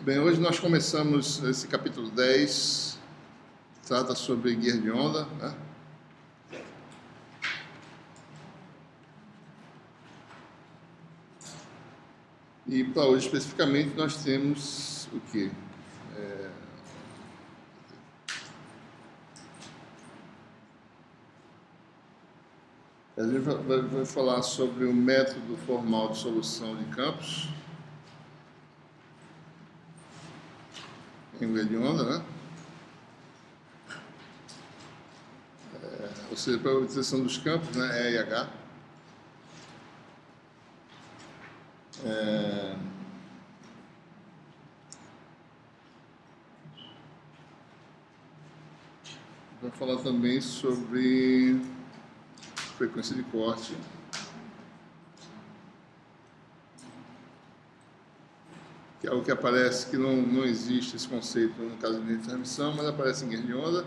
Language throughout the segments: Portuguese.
Bem, hoje nós começamos esse capítulo 10, trata sobre guias de onda, né? E para hoje especificamente nós temos o quê? A gente vai falar sobre o método formal de solução de campos em guia de onda, né? Ou seja, para a utilização dos campos, né? E e H. Vai falar também sobre frequência de corte. Que é algo que aparece que não existe esse conceito no caso de linha de transmissão, mas aparece em guia de onda.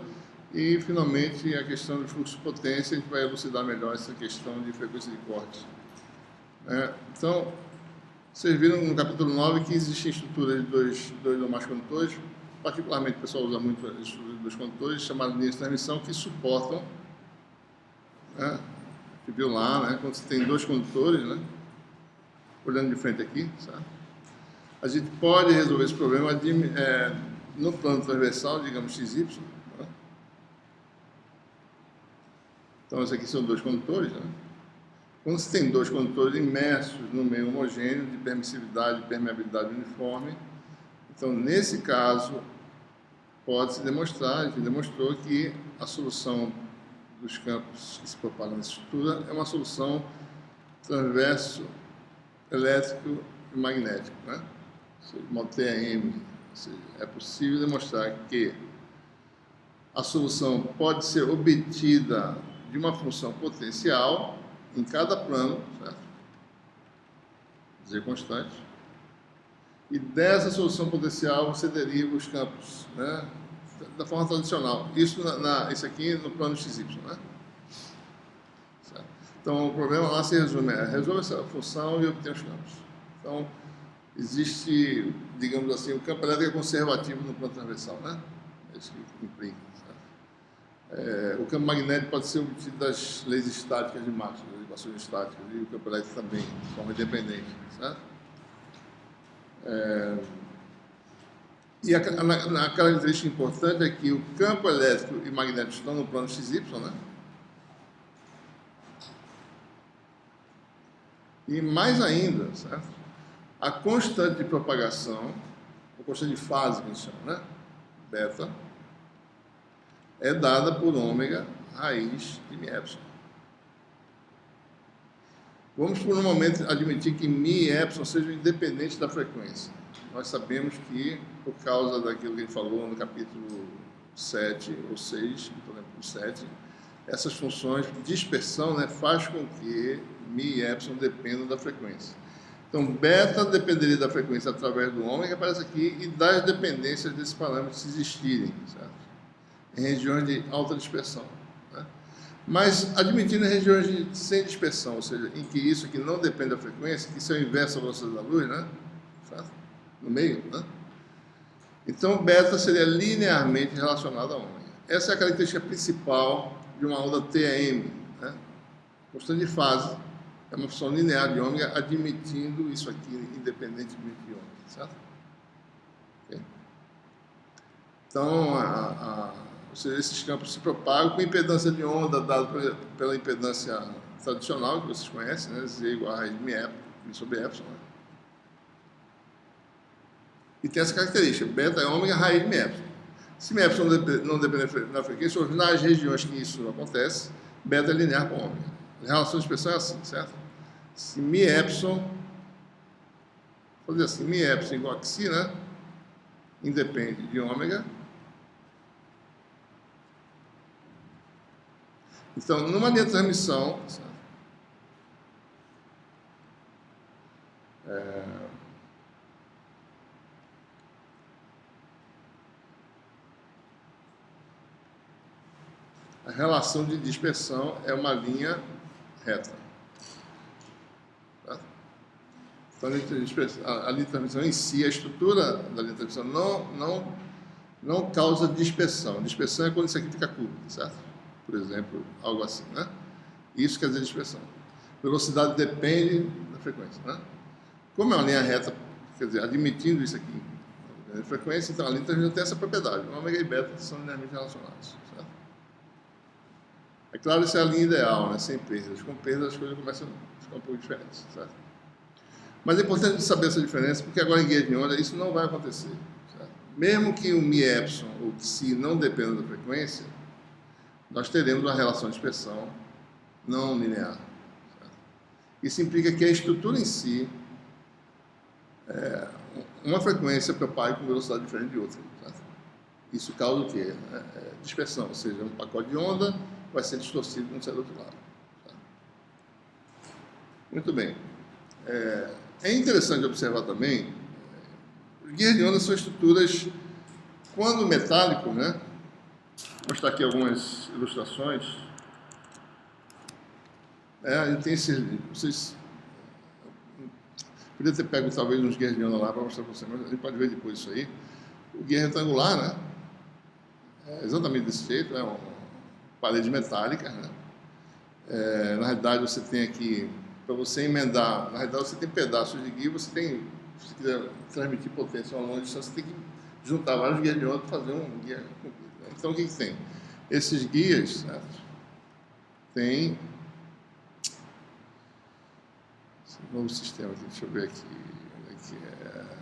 E, finalmente, a questão de fluxo-potência, a gente vai elucidar melhor essa questão de frequência de corte. Então, vocês viram no capítulo 9 que existem estruturas de dois ou mais condutores, particularmente o pessoal usa muito a estrutura de dois condutores, chamadas linhas de transmissão, que suportam, né, que viu lá, né, quando você tem dois condutores, né, olhando de frente aqui, certo? A gente pode resolver esse problema no plano transversal, digamos XY. Né? Então, esses aqui são dois condutores. Né? Quando você tem dois condutores imersos no meio homogêneo, de permissividade e permeabilidade uniforme, então, nesse caso, pode-se demonstrar, a gente demonstrou que a solução dos campos que se propagam nessa estrutura é uma solução transverso elétrico e magnético, né? Modo TAM, ou seja, é possível demonstrar que a solução pode ser obtida de uma função potencial em cada plano, certo? Z constante. E dessa solução potencial você deriva os campos, né? Da forma tradicional. Isso aqui no plano XY, né? Certo? Então o problema lá se resume resolve essa função e obtém os campos. Então, existe, digamos assim, o campo elétrico é conservativo no plano transversal, né? É isso que implica. O campo magnético pode ser obtido das leis estáticas de Maxwell, das equações estáticas, e o campo elétrico também, de forma independente, certo? E a característica importante é que o campo elétrico e magnético estão no plano XY, né? E mais ainda, certo? A constante de propagação, a constante de fase, que a gente chama, né? Beta, é dada por ômega raiz de μ epsilon. Vamos, por um momento, admitir que μ e epsilon sejam independentes da frequência. Nós sabemos que, por causa daquilo que ele falou no capítulo 7 ou 6, não estou lembrando, 7, essas funções de dispersão, né, faz com que μ e epsilon dependam da frequência. Então, beta dependeria da frequência através do ômega, aparece aqui, e das dependências desses parâmetros existirem, certo? Em regiões de alta dispersão. Né? Mas, admitindo em regiões sem dispersão, ou seja, em que isso aqui não depende da frequência, que isso é o inverso da velocidade da luz, né? Certo? No meio, né? Então, beta seria linearmente relacionado a ômega. Essa é a característica principal de uma onda TAM, né? Constante de fase. É uma função linear de ômega, admitindo isso aqui independentemente de ômega, certo? Okay. Então, ou seja, esses campos se propagam com impedância de onda dada pela impedância tradicional, que vocês conhecem, né? Z igual a raiz de μ sobre epsilon. Né? E tem essa característica, beta é ômega raiz de μ. Se μ não depender da frequência, ou nas regiões que isso acontece, beta é linear com ômega. A relação de expressão é assim, certo? Se μ epsilon, vou dizer assim, μ epsilon igual a xi, né? Independe de ômega. Então, numa linha de transmissão, certo? A relação de dispersão é uma linha reta. Tá? Então, a linha de transmissão em si, a estrutura da linha de transmissão não causa dispersão. Dispersão é quando isso aqui fica curto, certo? Por exemplo, algo assim, né? Isso quer dizer dispersão. Velocidade depende da frequência, né? Como é uma linha reta, quer dizer, admitindo isso aqui, a frequência, então a linha de transmissão tem essa propriedade. Ômega e beta são linearmente relacionados, certo? É claro, isso é a linha ideal, né? Sem perdas. Com perdas as coisas começam a ficar um pouco diferentes, certo? Mas é importante saber essa diferença, porque agora em guia de onda isso não vai acontecer, certo? Mesmo que o mi epsilon ou psi não dependa da frequência, nós teremos uma relação de dispersão não linear, certo? Isso implica que a estrutura em si, uma frequência propaga com velocidade diferente de outra, certo? Isso causa o quê? Dispersão, ou seja, um pacote de onda vai ser distorcido quando sai do outro lado, certo? Muito bem. É interessante observar também, guias de onda são estruturas, quando metálicos, né? Vou mostrar aqui algumas ilustrações. A gente tem esses, vocês podia ter pego talvez uns guias de onda lá para mostrar para vocês, mas a gente pode ver depois isso aí. O guia retangular, né? É exatamente desse jeito, é uma parede metálica, né? Na realidade você tem aqui, para você emendar, na realidade você tem pedaços de guia, você tem, se você quiser transmitir potência a uma longa distância, você tem que juntar vários guias de onda para fazer um guia completo, né? Então o que tem? Esses guias, certo? Tem esse novo sistema aqui, deixa eu ver aqui, onde é que é?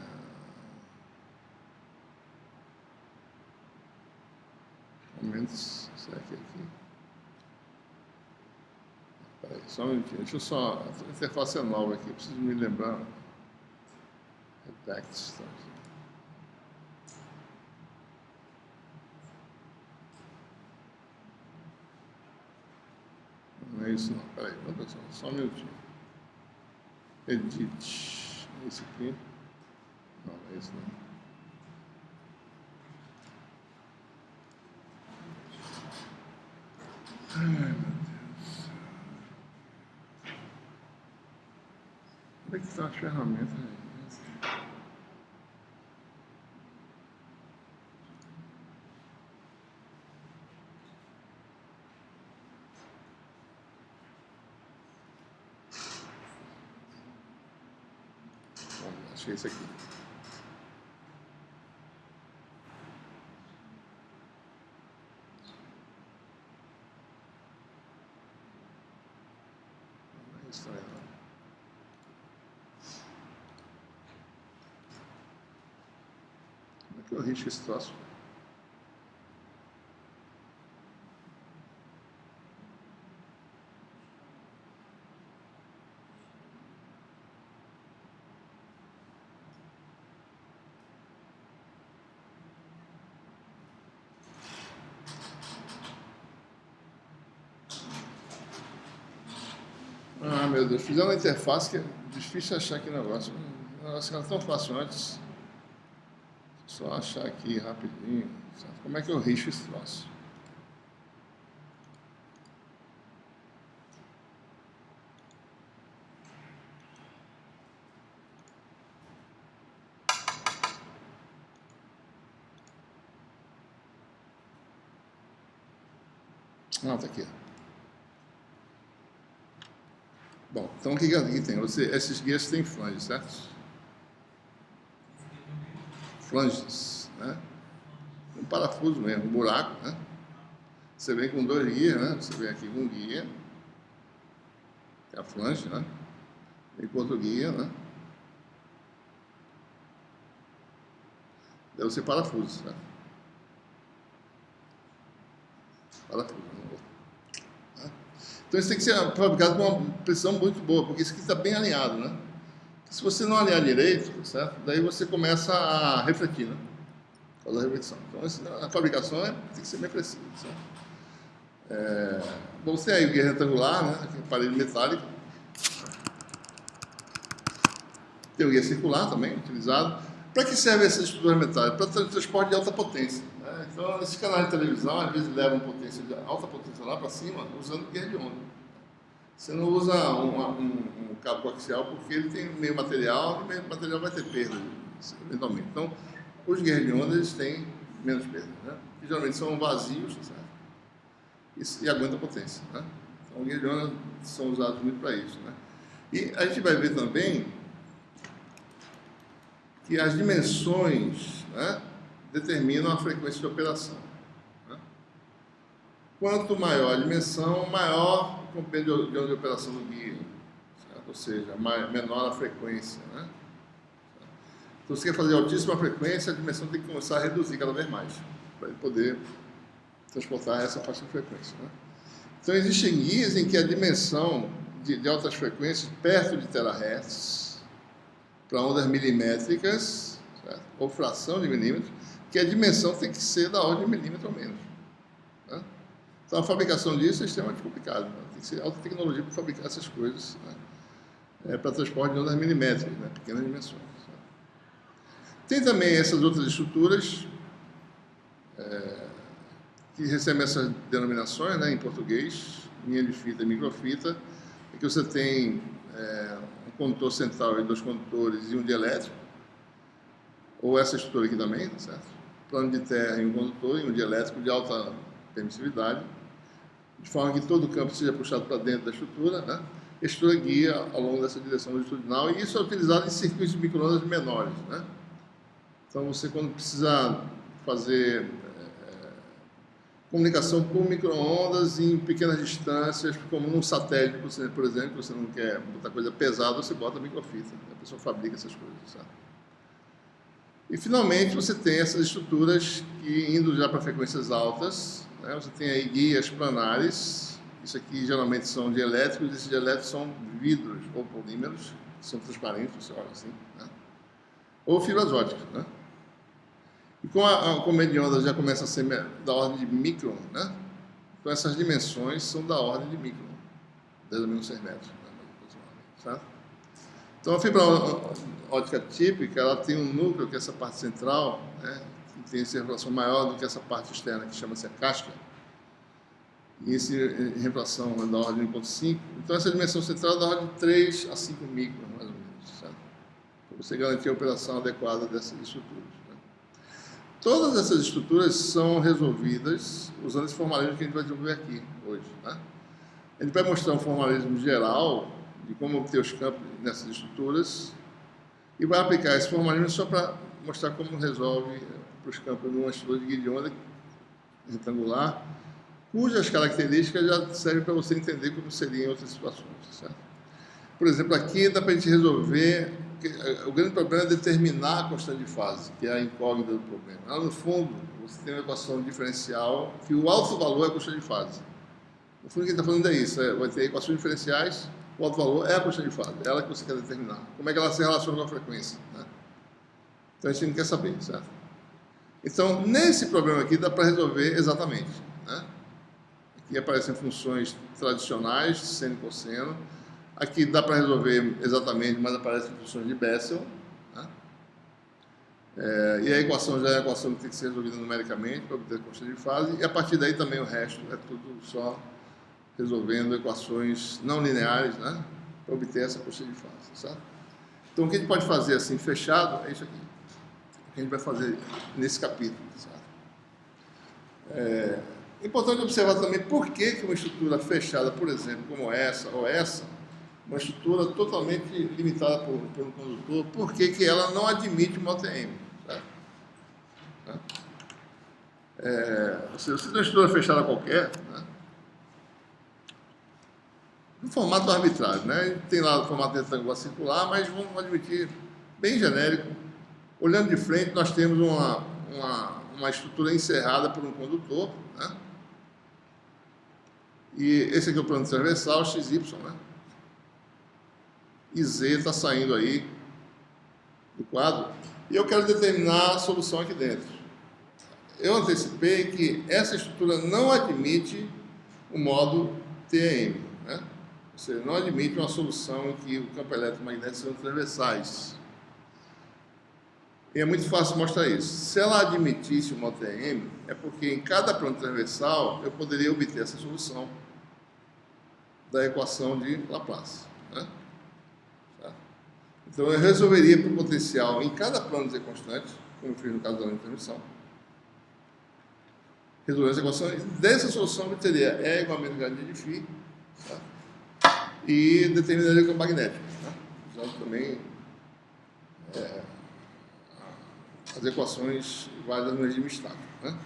Momentos, será que é aqui? Peraí, só um minutinho, deixa eu só, a interface é nova aqui, preciso me lembrar. Redact, tá aqui. Não é isso não, peraí, só um minutinho. Edit, é esse aqui? Não, é esse não. Ai, meu Deus. Onde é que estão as ferramentas aí? Bom, acho que é esse aqui. Não é isso aí, não. Como é que eu risco esse troço? Ah, meu Deus, fizeram uma interface que é difícil achar aqui o negócio. O negócio que era tão fácil antes. Só achar aqui rapidinho. Sabe? Como é que eu risco esse troço? Ah, tá aqui. Bom, então o que aqui tem? Esses guias têm flanges, certo? Flanges, né? Um parafuso mesmo, um buraco, né? Você vem com dois guias, né? Você vem aqui com um guia, que é a flange, né? Vem com outro guia, né? Deve ser parafuso, certo? Parafuso, né? Então isso tem que ser fabricado com uma precisão muito boa, porque isso aqui está bem alinhado, né? Se você não alinhar direito, certo? Daí você começa a refletir, né? Por causa da reflexão. Então a fabricação tem que ser bem precisa, certo? Bom, você tem aí o guia retangular, né? Aqui, parede metálica. Tem o guia circular também, utilizado. Para que serve essa estrutura metálica? Para transporte de alta potência, né? Então, esses canais de televisão, às vezes, levam potência de alta potência lá para cima, usando guia de onda. Você não usa um cabo coaxial porque ele tem meio material e o meio material vai ter perda, eventualmente. Então, os guerreiros de ondas têm menos perda, né? Que geralmente são vazios, certo? E aguentam potência, né? Então, os guerreiros de ondas são usados muito para isso, né? E a gente vai ver também que as dimensões, né, determinam a frequência de operação. Né? Quanto maior a dimensão, maior o compêndio de onda de operação do guia, certo? Ou seja, menor a frequência. Né? Então, se você quer fazer altíssima frequência, a dimensão tem que começar a reduzir cada vez mais, para ele poder transportar essa faixa de frequência. Né? Então, existem guias em que a dimensão de altas frequências, perto de terahertz, para ondas milimétricas, certo? Ou fração de milímetro, que a dimensão tem que ser da ordem de milímetro ou menos. Né? Então, a fabricação disso é extremamente complicada. Né? Tem que ser alta tecnologia para fabricar essas coisas, né? Para transporte de ondas milimétricas, né? Pequenas dimensões. Certo? Tem também essas outras estruturas que recebem essas denominações, né, em português, linha de fita e microfita, em que você tem um condutor central e 2 condutores e um dielétrico, ou essa estrutura aqui também, certo? Plano de terra e um condutor e um dielétrico de alta permissividade, de forma que todo o campo seja puxado para dentro da estrutura, né? A estrutura guia ao longo dessa direção longitudinal, e isso é utilizado em circuitos de micro-ondas menores, né? Então, você, quando precisa fazer comunicação por micro-ondas em pequenas distâncias, como num satélite, você, por exemplo, você não quer botar coisa pesada, você bota microfita. A pessoa fabrica essas coisas, sabe? E, finalmente, você tem essas estruturas que, indo já para frequências altas, né, você tem aí guias planares. Isso aqui, geralmente, são dielétricos. Esses dielétricos são vidros ou polímeros, que são transparentes, você olha assim, né? Ou fibras óticas, né? E com a comprimento de ondas já começa a ser da ordem de micron, né? Então, essas dimensões são da ordem de micron, 10 a menos 6 metros, né? Certo? Então, a fibra ótica típica, ela tem um núcleo, que é essa parte central, né? Que tem essa refração maior do que essa parte externa, que chama-se a casca. E essa refração é da ordem de 1,5. Então, essa dimensão central é da ordem de 3 a 5 microns, mais ou menos, certo? Para você garantir a operação adequada dessas estruturas. Todas essas estruturas são resolvidas usando esse formalismo que a gente vai desenvolver aqui hoje. Né? A gente vai mostrar um formalismo geral de como obter os campos nessas estruturas e vai aplicar esse formalismo só para mostrar como resolve para os campos numa estrutura de guia de onda retangular, cujas características já servem para você entender como seria em outras situações. Certo? Por exemplo, aqui dá para a gente resolver. O grande problema é determinar a constante de fase, que é a incógnita do problema. Lá no fundo, você tem uma equação diferencial, que o alto valor é a constante de fase. No fundo, o que a gente está falando é isso, vai ter equações diferenciais, o alto valor é a constante de fase, é ela que você quer determinar. Como é que ela se relaciona com a frequência, né? Então, a gente não quer saber, certo? Então, nesse problema aqui, dá para resolver exatamente, né? Aqui aparecem funções tradicionais, seno e cosseno. Aqui dá para resolver exatamente, mas aparecem funções de Bessel. Né? E a equação já é a equação que tem que ser resolvida numericamente para obter a constante de fase. E a partir daí também o resto é tudo só resolvendo equações não lineares, né? Para obter essa constante de fase. Certo? Então, o que a gente pode fazer assim, fechado, é isso aqui. O que a gente vai fazer nesse capítulo. Certo? É importante observar também por que uma estrutura fechada, por exemplo, como essa ou essa, uma estrutura totalmente limitada por um condutor, por que ela não admite uma OTM, certo? Ou seja, você tem uma estrutura fechada qualquer, né? No formato arbitrário, né? Tem lá o formato retangular circular, mas vamos admitir bem genérico. Olhando de frente, nós temos uma estrutura encerrada por um condutor, né? E esse aqui é o plano transversal, XY, né? E Z está saindo aí do quadro, e eu quero determinar a solução aqui dentro. Eu antecipei que essa estrutura não admite o modo TEM, né? Ou seja, não admite uma solução em que o campo eletromagnético são transversais. E é muito fácil mostrar isso. Se ela admitisse o modo TEM, é porque em cada plano transversal eu poderia obter essa solução. da equação de Laplace. Né? Tá? Então, eu resolveria para o potencial em cada plano de constante, como eu fiz no caso da linha de transmissão. Resolver essa equação, e dessa solução eu teria E igual a menos gradiente de φ, tá? E determinaria o campo magnético. Tá? Usando também as equações válidas no regime estático. Né?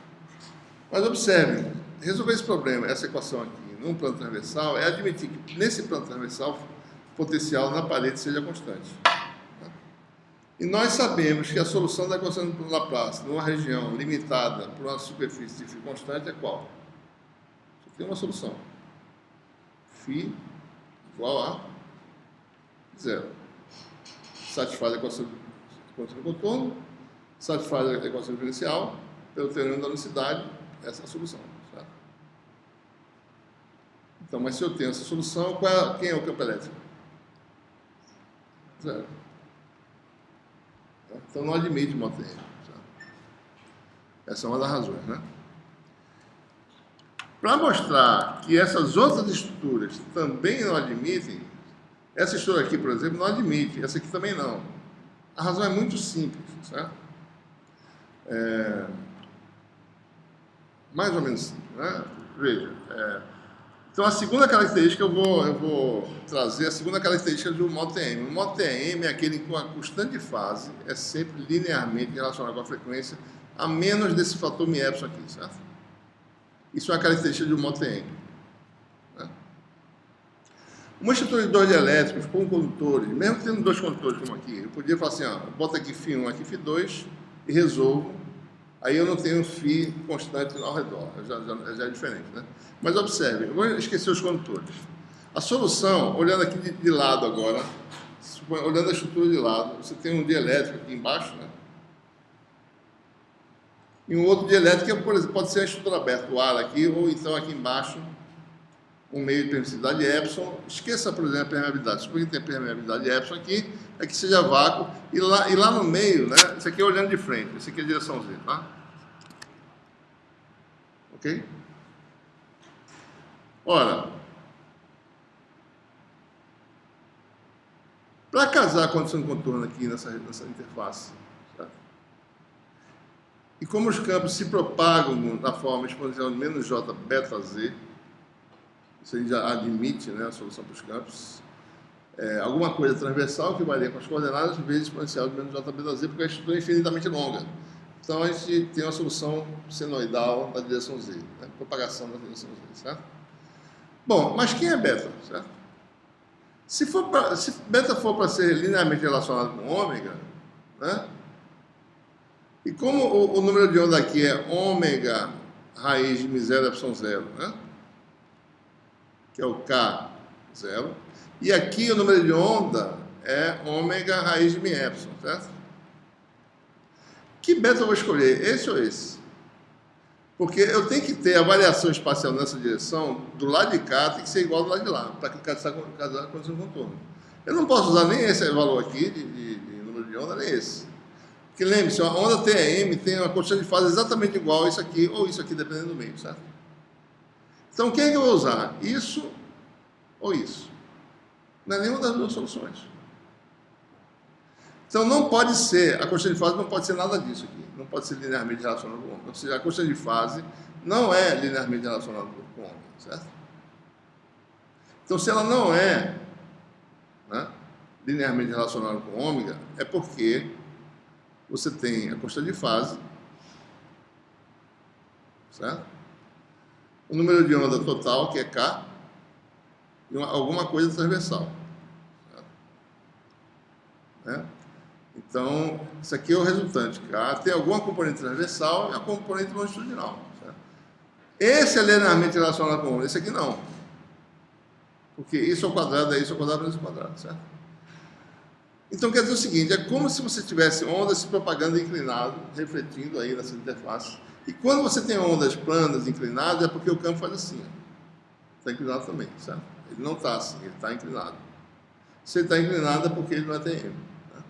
Mas observe, resolver esse problema, essa equação aqui, num plano transversal, é admitir que nesse plano transversal o potencial na parede seja constante. Né? E nós sabemos que a solução da equação de Laplace numa região limitada por uma superfície de φ constante é qual? Só tem uma solução. φ igual a zero. Satisfaz a equação do contorno, satisfaz a equação diferencial, pelo teorema da unicidade, essa é a solução. Certo? Então, mas se eu tenho essa solução, quem é o campo elétrico? Zero. Então não admite moto N. Essa é uma das razões, né? Para mostrar que essas outras estruturas também não admitem, essa estrutura aqui, por exemplo, não admite, essa aqui também não. A razão é muito simples, certo? Mais ou menos simples, né? Veja. Então, a segunda característica, eu vou trazer a segunda característica do modo TM. O modo TM é aquele com a constante de fase é sempre linearmente relacionado com a frequência, a menos desse fator μ epsilon aqui, certo? Isso é uma característica do modo TM. Né? Uma estrutura de dois dielétricos com condutores, mesmo tendo dois condutores como aqui, eu podia falar assim, ó, bota aqui φ1, aqui φ2 e resolvo. Aí eu não tenho φ constante ao redor, já é diferente, né? Mas observe, eu vou esquecer os condutores. A solução, olhando aqui de lado agora, olhando a estrutura de lado, você tem um dielétrico aqui embaixo, né? E um outro dielétrico que, por exemplo, pode ser a estrutura aberta, o ar aqui, ou então aqui embaixo, um meio de permissividade epsilon. Esqueça, por exemplo, a permeabilidade. Suponha que tem a permeabilidade epsilon aqui, é que seja vácuo, e lá no meio, né? Isso aqui é olhando de frente, isso aqui é a direção Z, tá? Ok? Ora, para casar a condição de contorno aqui nessa interface, certo? E como os campos se propagam na forma exponencial de menos j beta z, isso aí já admite, né, a solução para os campos, alguma coisa transversal que varia com as coordenadas vezes exponencial de menos j beta z, porque a estrutura é infinitamente longa. Então a gente tem uma solução senoidal da direção z, né, propagação da direção z, certo? Bom, mas quem é beta, certo? Se beta for para ser linearmente relacionado com ômega, né? E como o número de onda aqui é ômega raiz de μ0 epsilon 0, né? Que é o K0, e aqui o número de onda é ômega raiz de μ epsilon, certo? Que beta eu vou escolher? Esse ou esse? Porque eu tenho que ter a variação espacial nessa direção, do lado de cá tem que ser igual do lado de lá, para casar com a condição de contorno. Eu não posso usar nem esse valor aqui, de número de onda, nem esse. Porque lembre-se, a onda TM tem uma constante de fase exatamente igual a isso aqui, ou isso aqui, dependendo do meio, certo? Então, quem é que eu vou usar? Isso ou isso? Não é nenhuma das duas soluções. Então, não pode ser, a constante de fase não pode ser nada disso aqui. Não pode ser linearmente relacionado com o ômega. Ou seja, a constante de fase não é linearmente relacionada com o ômega, certo? Então, se ela não é, né, linearmente relacionada com o ômega, é porque você tem a constante de fase, certo? O número de onda total, que é K, e alguma coisa transversal. Certo? Né? Então, isso aqui é o resultante. K tem alguma componente transversal e a componente longitudinal. Certo? Esse é linearmente relacionado com o ômega, esse aqui não. Porque isso ao quadrado é isso ao quadrado menos o quadrado, certo? Então, quer dizer o seguinte, é como se você tivesse ondas se propagando inclinado, refletindo aí nessa interface. E quando você tem ondas planas inclinadas, é porque o campo faz assim. Está inclinado também, certo? Ele não está assim, ele está inclinado. Se ele está inclinado é porque ele não é TM. Né?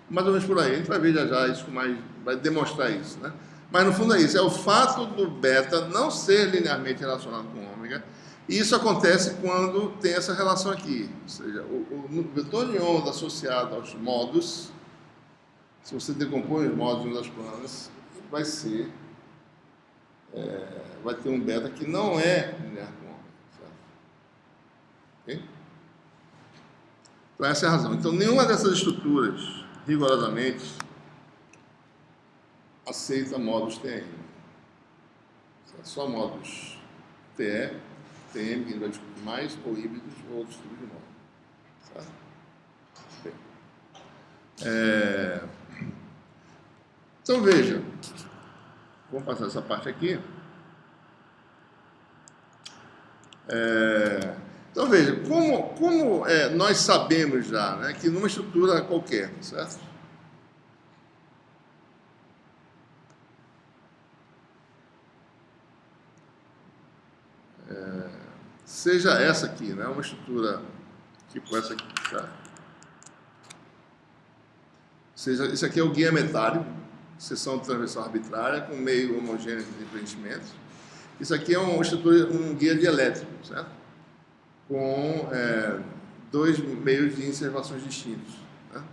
Mais ou menos por aí, a gente vai ver já isso mais, vai demonstrar isso, né? Mas no fundo é isso, é o fato do beta não ser linearmente relacionado com o ômega E isso acontece quando tem essa relação aqui, ou seja, o vetor de onda associado aos modos, se você decompõe os modos de ondas planas, vai ter um beta que não é linear com onda, certo? Okay? Então essa é a razão. Então nenhuma dessas estruturas, rigorosamente, aceita modos TM. Só modos TE, TM, que a gente vai discutir mais, ou híbridos, ou outros tipos de modo. Certo? Então veja, vamos passar essa parte aqui. Então veja, como nós sabemos já, né, que numa estrutura qualquer, certo? Seja essa aqui, né, uma estrutura tipo essa aqui, tá? Seja, isso aqui é o guia metálico, seção transversal arbitrária, com meio homogêneo de preenchimentos. Isso aqui é uma estrutura, um guia dielétrico, certo? Com dois meios de inservações distintos. Né?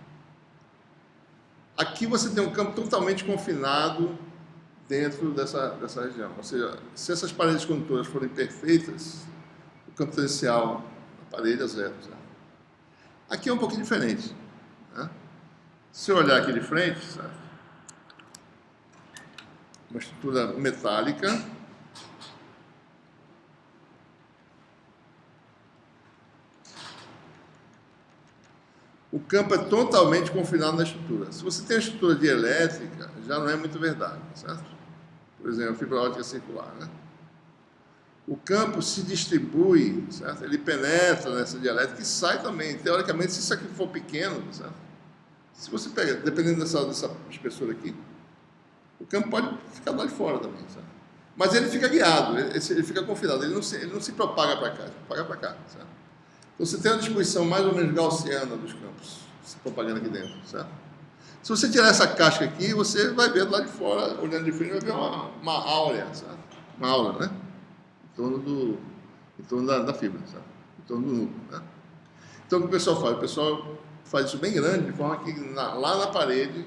Aqui você tem um campo totalmente confinado dentro dessa região. Ou seja, se essas paredes condutoras forem perfeitas, o campo potencial na parede é zero. Certo? Aqui é um pouquinho diferente. Né? Se eu olhar aqui de frente, certo? Uma estrutura metálica, o campo é totalmente confinado na estrutura. Se você tem a estrutura dielétrica, já não é muito verdade, certo? Por exemplo, fibra óptica circular, né? O campo se distribui, certo? Ele penetra nessa dielétrica e sai também. Teoricamente, se isso aqui for pequeno, certo? Se você pega, dependendo dessa espessura aqui, o campo pode ficar lá de fora também, certo? Mas ele fica guiado, ele fica confinado, ele não se propaga para cá, ele propaga para cá, certo? Então você tem uma distribuição mais ou menos gaussiana dos campos se propagando aqui dentro, certo? Se você tirar essa casca aqui, você vai ver lá de fora, olhando de frente, vai ver uma áurea, certo? Uma aura, né? Em torno da fibra, certo? Em torno do núcleo, né? Então o que o pessoal faz? O pessoal faz isso bem grande, de forma que lá na parede,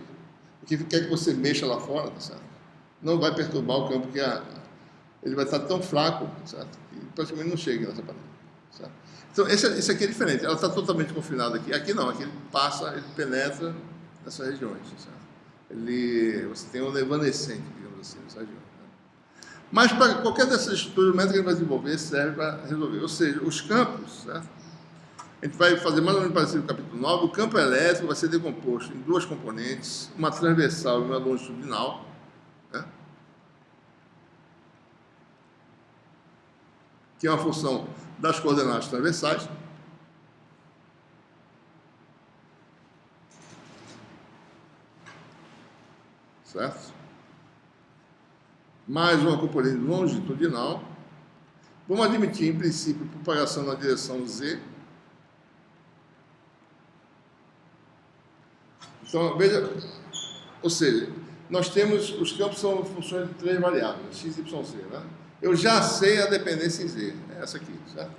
o que quer que você mexa lá fora, tá certo? Não vai perturbar o campo, porque ele vai estar tão fraco, certo? Que praticamente não chega nessa parede, certo? Então, esse aqui é diferente, ela está totalmente confinada aqui. Aqui não, aqui ele penetra nessas regiões, certo? Você tem um evanescente, digamos assim, nessa região. Né? Mas para qualquer dessas estruturas, o método que ele vai desenvolver serve para resolver. Ou seja, os campos, certo? A gente vai fazer mais ou menos parecido com o capítulo 9. O campo elétrico vai ser decomposto em duas componentes, uma transversal e uma longitudinal. Né? Que é uma função das coordenadas transversais. Certo? Mais uma componente longitudinal. Vamos admitir, em princípio, propagação na direção Z. Então, veja, ou seja, nós temos, os campos são funções de três variáveis, x, y, z, né? Eu já sei a dependência em z, é essa aqui, certo?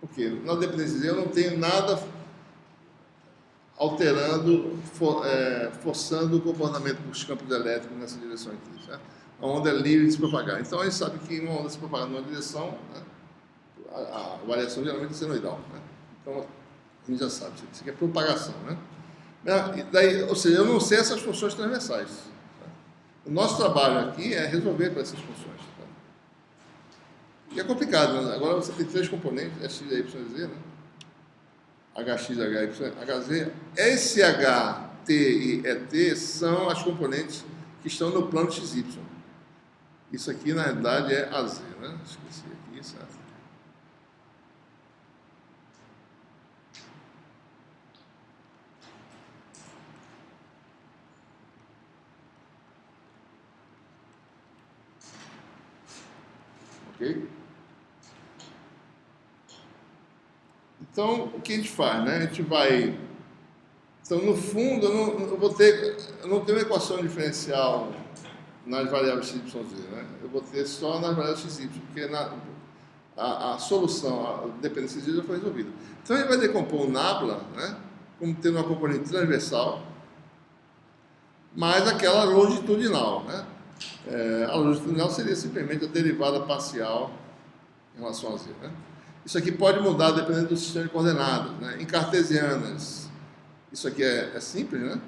Porque na dependência em z eu não tenho nada alterando, forçando o comportamento dos campos elétricos nessa direção aqui, certo? A onda é livre de se propagar. Então, a gente sabe que uma onda se propaga numa direção, né? A variação geralmente é senoidal, né? Então, a gente já sabe, isso aqui é propagação, né? Daí, ou seja, eu não sei essas funções transversais. Tá? O nosso trabalho aqui é resolver para essas funções. Tá? E é complicado, né? Agora você tem três componentes, x, y e z, né? hx, hy, hz. Esse h, t e et são as componentes que estão no plano xy. Isso aqui, na realidade, é az, né? Esqueci aqui, certo? Ok? Então, o que a gente faz, né? A gente vai... Então, no fundo, eu não tenho uma equação diferencial nas variáveis x, y, z, né? Eu vou ter só nas variáveis x, y, porque a solução, a dependência já foi resolvida. Então, ele vai decompor o nabla, né, como tendo uma componente transversal, mais aquela longitudinal, né? A longitudinal seria simplesmente a derivada parcial em relação a z, né? Isso aqui pode mudar dependendo do sistema de coordenadas, né? Em cartesianas, isso aqui é simples, né?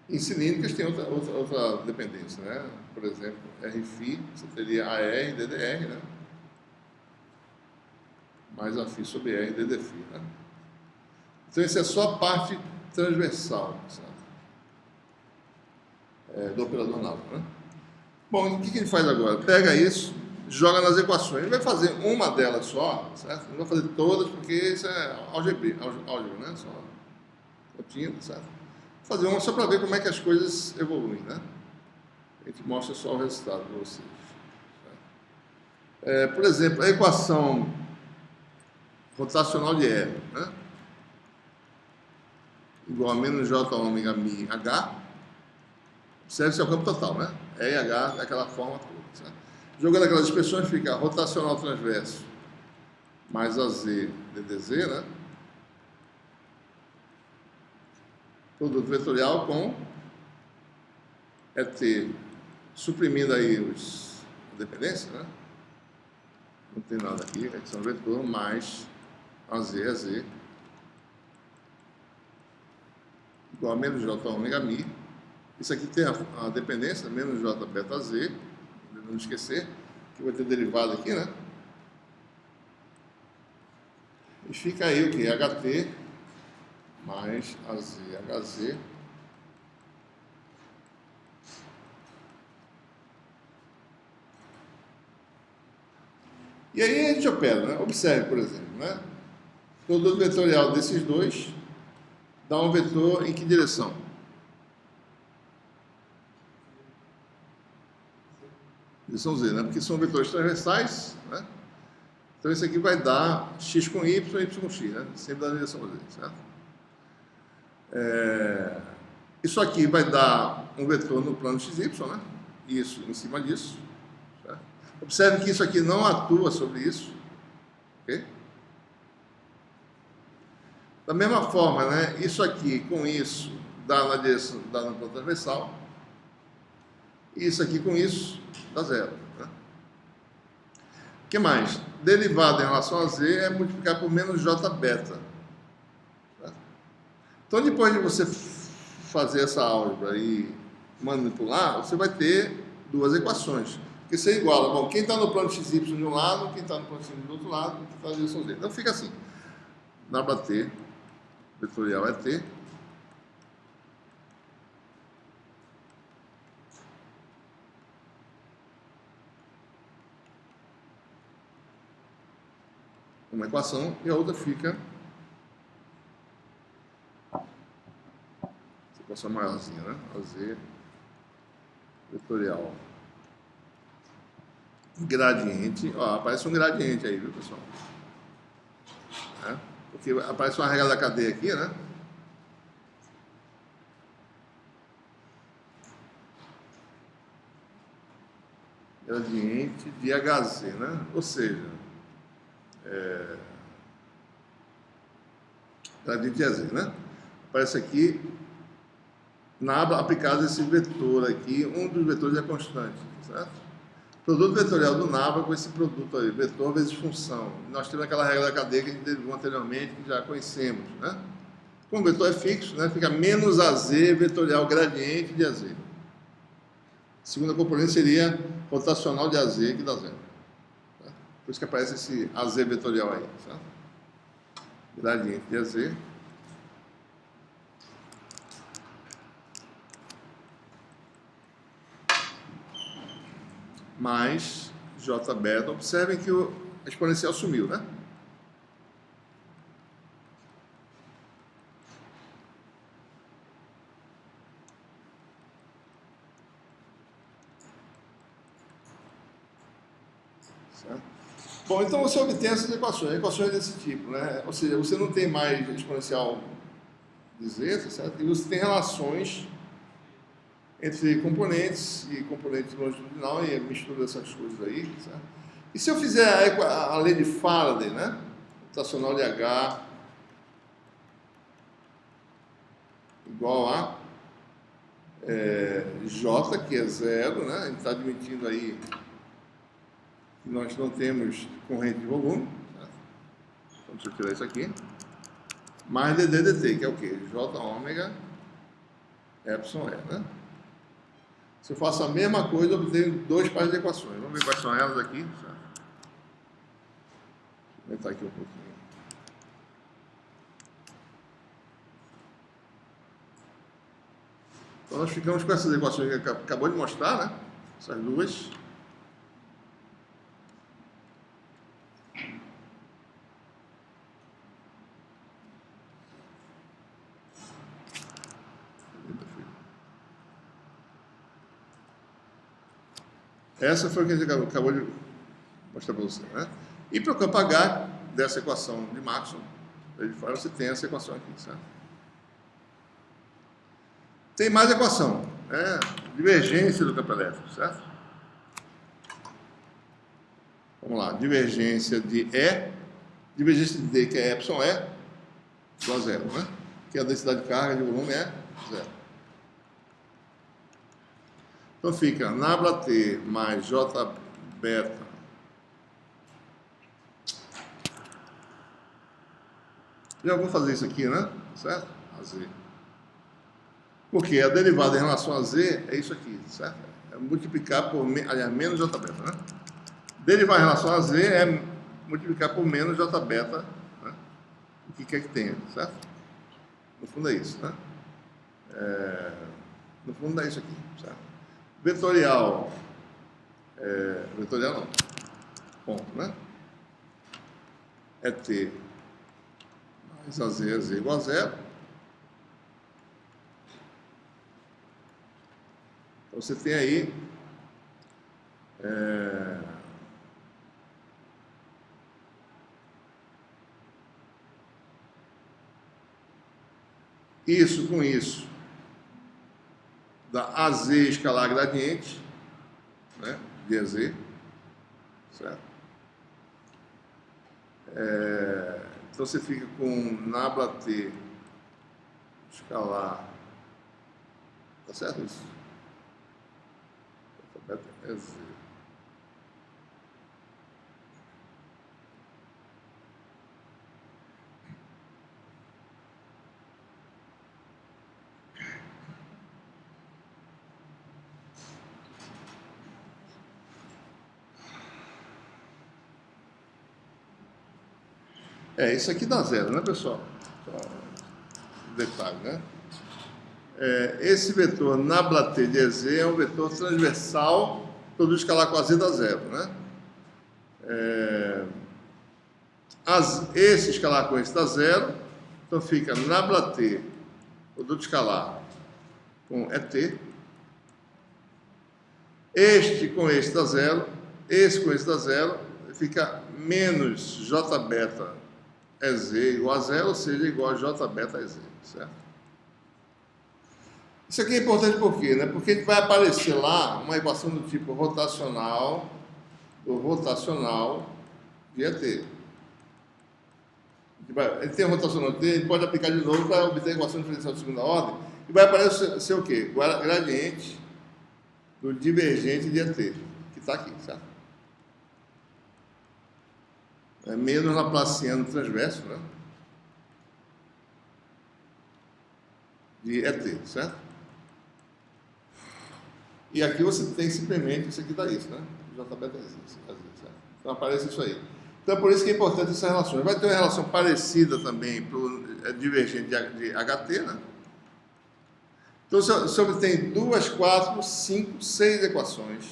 Em cilíndricas tem outra dependência, né? Por exemplo, Rφ, você teria AR ddr, né? Mais Aφ sobre R ddφ, né? Então, isso é só a parte transversal, certo? Do operador naval, né? Bom, o que ele faz agora? Pega isso, joga nas equações. Ele vai fazer uma delas só, certo? Não vai fazer todas, porque isso é álgebra, né? Só rotina, certo? Vou fazer uma só para ver como é que as coisas evoluem, né? A gente mostra só o resultado para vocês. Por exemplo, a equação rotacional de R, né? Igual a menos J ômega mi H. Observe se é o campo total, né? E e H daquela forma toda, certo? Jogando aquelas expressões, fica rotacional transverso mais AZ ddz, né? Produto vetorial com ET, suprimindo aí a dependência, né? Não tem nada aqui, é que são vetor mais AZ, AZ, igual a menos J ômega mi. Isso aqui tem a dependência, menos J beta Z, não esquecer, que vai ter derivado aqui, né? E fica aí o que? HT mais AZ, HZ. E aí a gente opera, né? Observe, por exemplo, né? O produto vetorial desses dois dá um vetor em que direção? Direção Z, né? Porque são vetores transversais, né? Então isso aqui vai dar x com y, y com x, né? Sempre da direção Z, certo? Isso aqui vai dar um vetor no plano XY, né? Isso em cima disso, certo? Observe que isso aqui não atua sobre isso, ok? Da mesma forma, né? Isso aqui com isso dá na direção, dá no plano transversal, e isso aqui com isso dá zero, né? O que mais? Derivada em relação a Z é multiplicar por menos J beta. Certo? Então, depois de você fazer essa álgebra e manipular, você vai ter duas equações. Porque você iguala, bom, quem está no plano XY de um lado, quem está no plano XY do outro lado, quem está na direção Z. Então, fica assim. Dá para T, vetorial é T. Uma equação e a outra fica essa equação maiorzinha, né? AZ vetorial gradiente, ó, aparece um gradiente aí, viu, pessoal? Porque aparece uma regra da cadeia aqui, né? Gradiente de HZ, né? Ou seja, gradiente de AZ, né? Aparece aqui na aba aplicada esse vetor aqui, um dos vetores é constante, certo? Produto vetorial do Nabla com esse produto aí, vetor vezes função. Nós temos aquela regra da cadeia que a gente derivou anteriormente, que já conhecemos, né? Como o vetor é fixo, né? Fica menos AZ vetorial gradiente de AZ. A segunda componente seria rotacional de AZ, que dá zero. Tá? Por isso que aparece esse AZ vetorial aí, certo? Gradiente de AZ. Mais J beta. Observem que a exponencial sumiu, né? Certo? Bom, então você obtém essas equações desse tipo, né? Ou seja, você não tem mais exponencial dizer, certo? E você tem relações entre componentes e componente longitudinal e a mistura dessas coisas aí, certo? E se eu fizer a lei de Faraday, né? Rotacional de H igual a J, que é zero, né? A gente está admitindo aí que nós não temos corrente de volume, certo? Então, deixa eu tirar isso aqui. Mais dt, que é o quê? J ômega epsilon E, né? Se eu faço a mesma coisa, eu obtenho dois pares de equações. Vamos ver quais são elas aqui, certo? Vou aumentar aqui um pouquinho. Então, nós ficamos com essas equações que acabou de mostrar, né? Essas duas. Essa foi o que a gente acabou de mostrar para você, né? E para o campo H dessa equação de Maxwell, de fora você tem essa equação aqui, certo? Tem mais equação, né? Divergência do campo elétrico, certo? Vamos lá, divergência de E, divergência de D, que é epsilon E, igual a zero, né? Que a densidade de carga de volume é zero. Então fica nabla T mais J beta já vou fazer isso aqui, né? Certo? A Z. Porque a derivada em relação a Z é isso aqui, certo? É multiplicar por, aliás, menos J beta, né? Derivar em relação a Z é multiplicar por menos J beta, né? O que quer que tenha, certo? No fundo é isso, né? No fundo é isso aqui, certo? Vetorial, vetorial não, ponto, né? É T mais AZ igual a zero. Então você tem aí isso com isso da AZ escalar gradiente, né, de AZ, certo? Então você fica com nabla T escalar, tá certo isso? É Z. Isso aqui dá zero, né, pessoal? Só um detalhe, né? Esse vetor nabla T de EZ é um vetor transversal, todo escalar com AZ dá zero, né? Esse escalar com esse dá zero, então fica nabla T, produto escalar, com ET. Este com esse dá zero, esse com esse dá zero, fica menos J beta EZ igual a zero, ou seja, igual a J beta EZ, certo? Isso aqui é importante por quê? Né? Porque vai aparecer lá uma equação do tipo rotacional de ET. Ele tem a rotacional de ET, ele pode aplicar de novo para obter a equação diferencial de segunda ordem, e vai aparecer o quê? Gradiente do divergente de ET, que está aqui, certo? É menos laplaciano transverso, né? De ET, certo? E aqui você tem simplesmente, isso aqui dá isso, né? J beta é certo? Então aparece isso aí. Então é por isso que é importante essa relação. Vai ter uma relação parecida também para o divergente de HT, né? Então você obtém 2, 4, 5, 6 equações.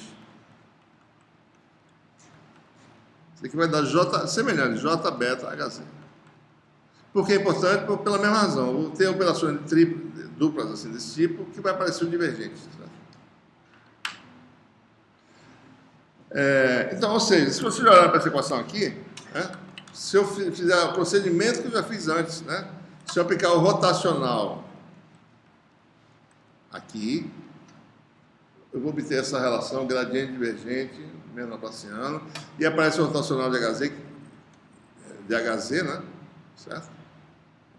Isso aqui vai dar semelhante, J beta HZ. Por que é importante? Pela mesma razão. Vou ter operações duplas assim, desse tipo, que vai aparecer o divergente. Certo? Então, ou seja, se você olhar para essa equação aqui, né, se eu fizer o procedimento que eu já fiz antes, né, Se eu aplicar o rotacional aqui, eu vou obter essa relação gradiente divergente, menos laplaciano, e aparece o rotacional de HZ, né? Certo?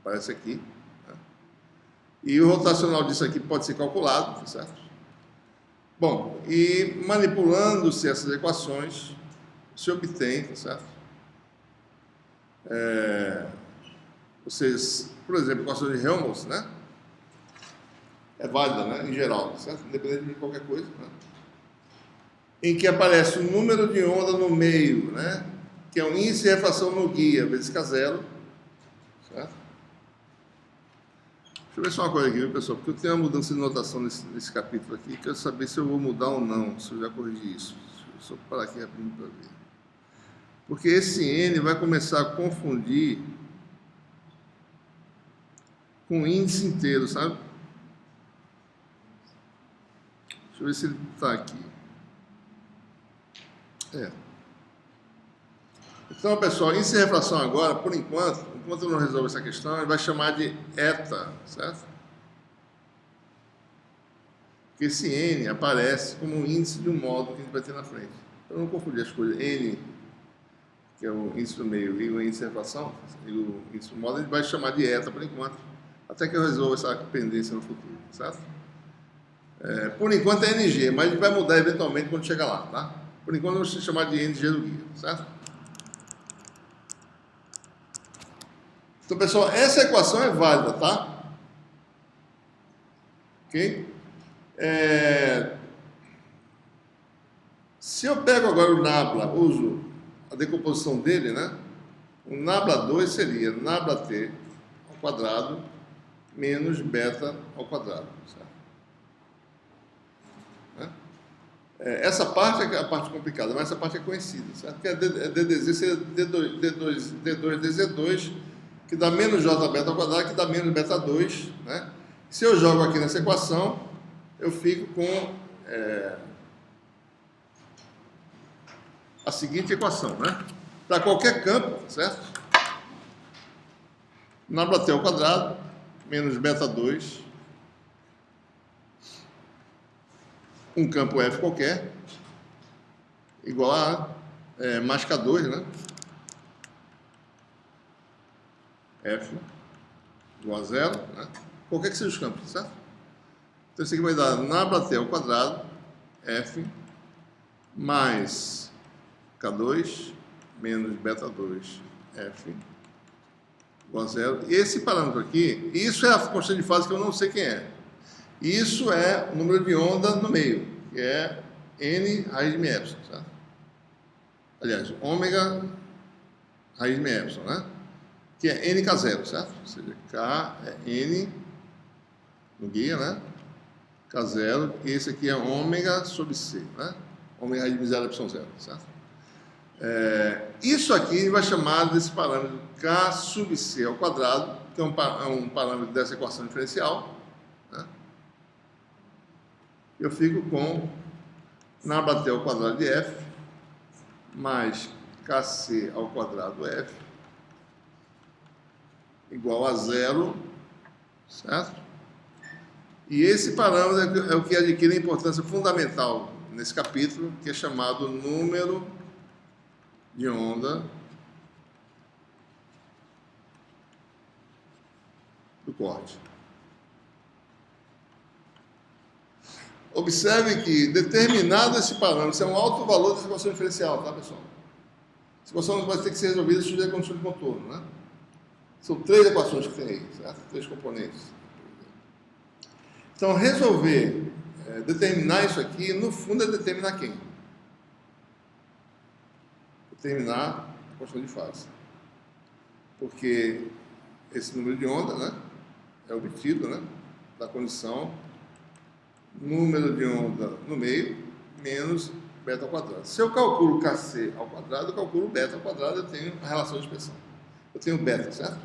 Aparece aqui. Né? E o rotacional disso aqui pode ser calculado, certo? Bom, e manipulando-se essas equações, se obtém, certo? Vocês, por exemplo, a equação de Helmholtz, né? É válida, né? Em geral, certo? Independente de qualquer coisa, né? Em que aparece o número de onda no meio, né? Que é o índice de refração no guia, vezes K0, certo? Deixa eu ver só uma coisa aqui, viu, pessoal? Porque eu tenho uma mudança de notação nesse capítulo aqui, quero saber se eu vou mudar ou não, se eu já corrigi isso. Deixa eu só parar aqui rapidinho para ver. Porque esse N vai começar a confundir com o índice inteiro, sabe? Deixa eu ver se ele está aqui. Então, pessoal, índice de refração agora, por enquanto eu não resolvo essa questão, ele vai chamar de eta, certo? Porque esse N aparece como um índice de um módulo que a gente vai ter na frente. Então, não confundir as coisas. N, que é o índice do meio, e o índice de refração, e o índice do módulo, ele vai chamar de eta por enquanto, até que eu resolva essa pendência no futuro, certo? Por enquanto é NG, mas ele vai mudar eventualmente quando chegar lá, tá? Por enquanto eu vou chamar de NG do guia, certo? Então, pessoal, essa equação é válida, tá? Ok? Se eu pego agora o nabla, uso a decomposição dele, né? O nabla 2 seria nabla t ao quadrado menos beta ao quadrado, certo? Essa parte é a parte complicada, mas essa parte é conhecida, certo? Que a DDZ seria D2DZ2, que dá menos J beta ao quadrado, que dá menos beta 2, né? Se eu jogo aqui nessa equação, eu fico com a seguinte equação, né? Para qualquer campo, certo? Nabla t ao quadrado menos beta 2, um campo F qualquer, igual a mais K2, né? F igual a 0, né? Qualquer que seja os campos, certo? Então isso aqui vai dar nabla t ao quadrado, F, mais K2, menos beta 2, F, igual a 0. E esse parâmetro aqui, isso é a constante de fase que eu não sei quem é. Isso é o número de onda no meio, que é N raiz de μ, certo? Aliás, ômega raiz de μ, né? Que é NK0, certo? Ou seja, K é N no guia, né? K0, e esse aqui é ômega sobre C, né? Ômega raiz de 0 Y0, certo? Isso aqui ele vai chamar desse parâmetro K sub C ao quadrado, que é um parâmetro dessa equação diferencial, né? Eu fico com nabla t ao quadrado de F mais Kc ao quadrado F igual a 0, certo? E esse parâmetro é o que adquire importância fundamental nesse capítulo, que é chamado número de onda do corte. Observe que determinado esse parâmetro, isso é um alto valor dessa equação diferencial, tá, pessoal? Essa equação vai ter que ser resolvida se tiver condição de contorno, né? São 3 equações que tem aí, certo? 3 componentes. Então, resolver, determinar isso aqui, no fundo, é determinar quem? Determinar a constante de fase. Porque esse número de onda, né, é obtido, né, da condição número de onda no meio menos beta ao quadrado. Se eu calculo Kc ao quadrado, eu calculo beta ao quadrado, eu tenho a relação de expressão. Eu tenho beta, certo?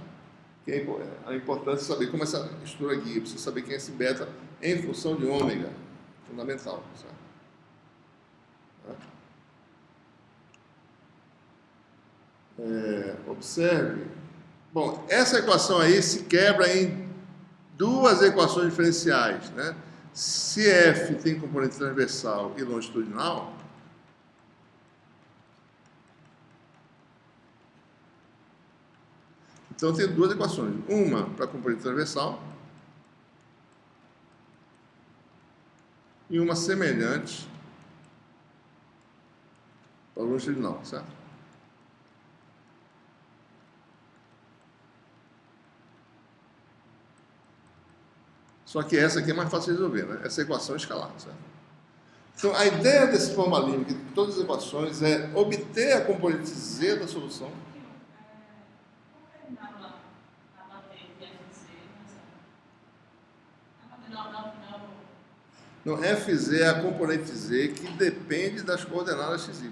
Que é a importância de saber como essa estrutura guia. Eu preciso saber quem é esse beta em função de ômega. Fundamental, certo? Observe Bom, essa equação aí se quebra em duas equações diferenciais, né? Se f tem componente transversal e longitudinal, então tem duas equações. Uma para componente transversal e uma semelhante para longitudinal, certo? Só que essa aqui é mais fácil de resolver, né? Essa equação é escalar, certo? Então, a ideia desse formalismo de todas as equações é obter a componente z da solução. Não, Fz é a componente z que depende das coordenadas xy.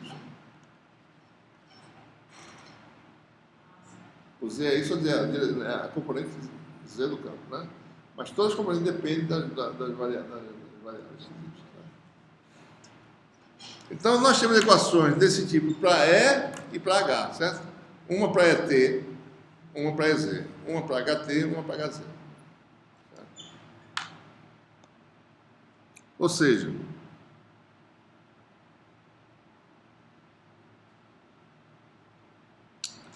O z é isso, é a componente z do campo, né? Mas todas as componentes dependem das variáveis xy. Então, nós temos equações desse tipo para E e para H, certo? Uma para ET, uma para EZ, uma para HT, uma para HZ. Certo? Ou seja,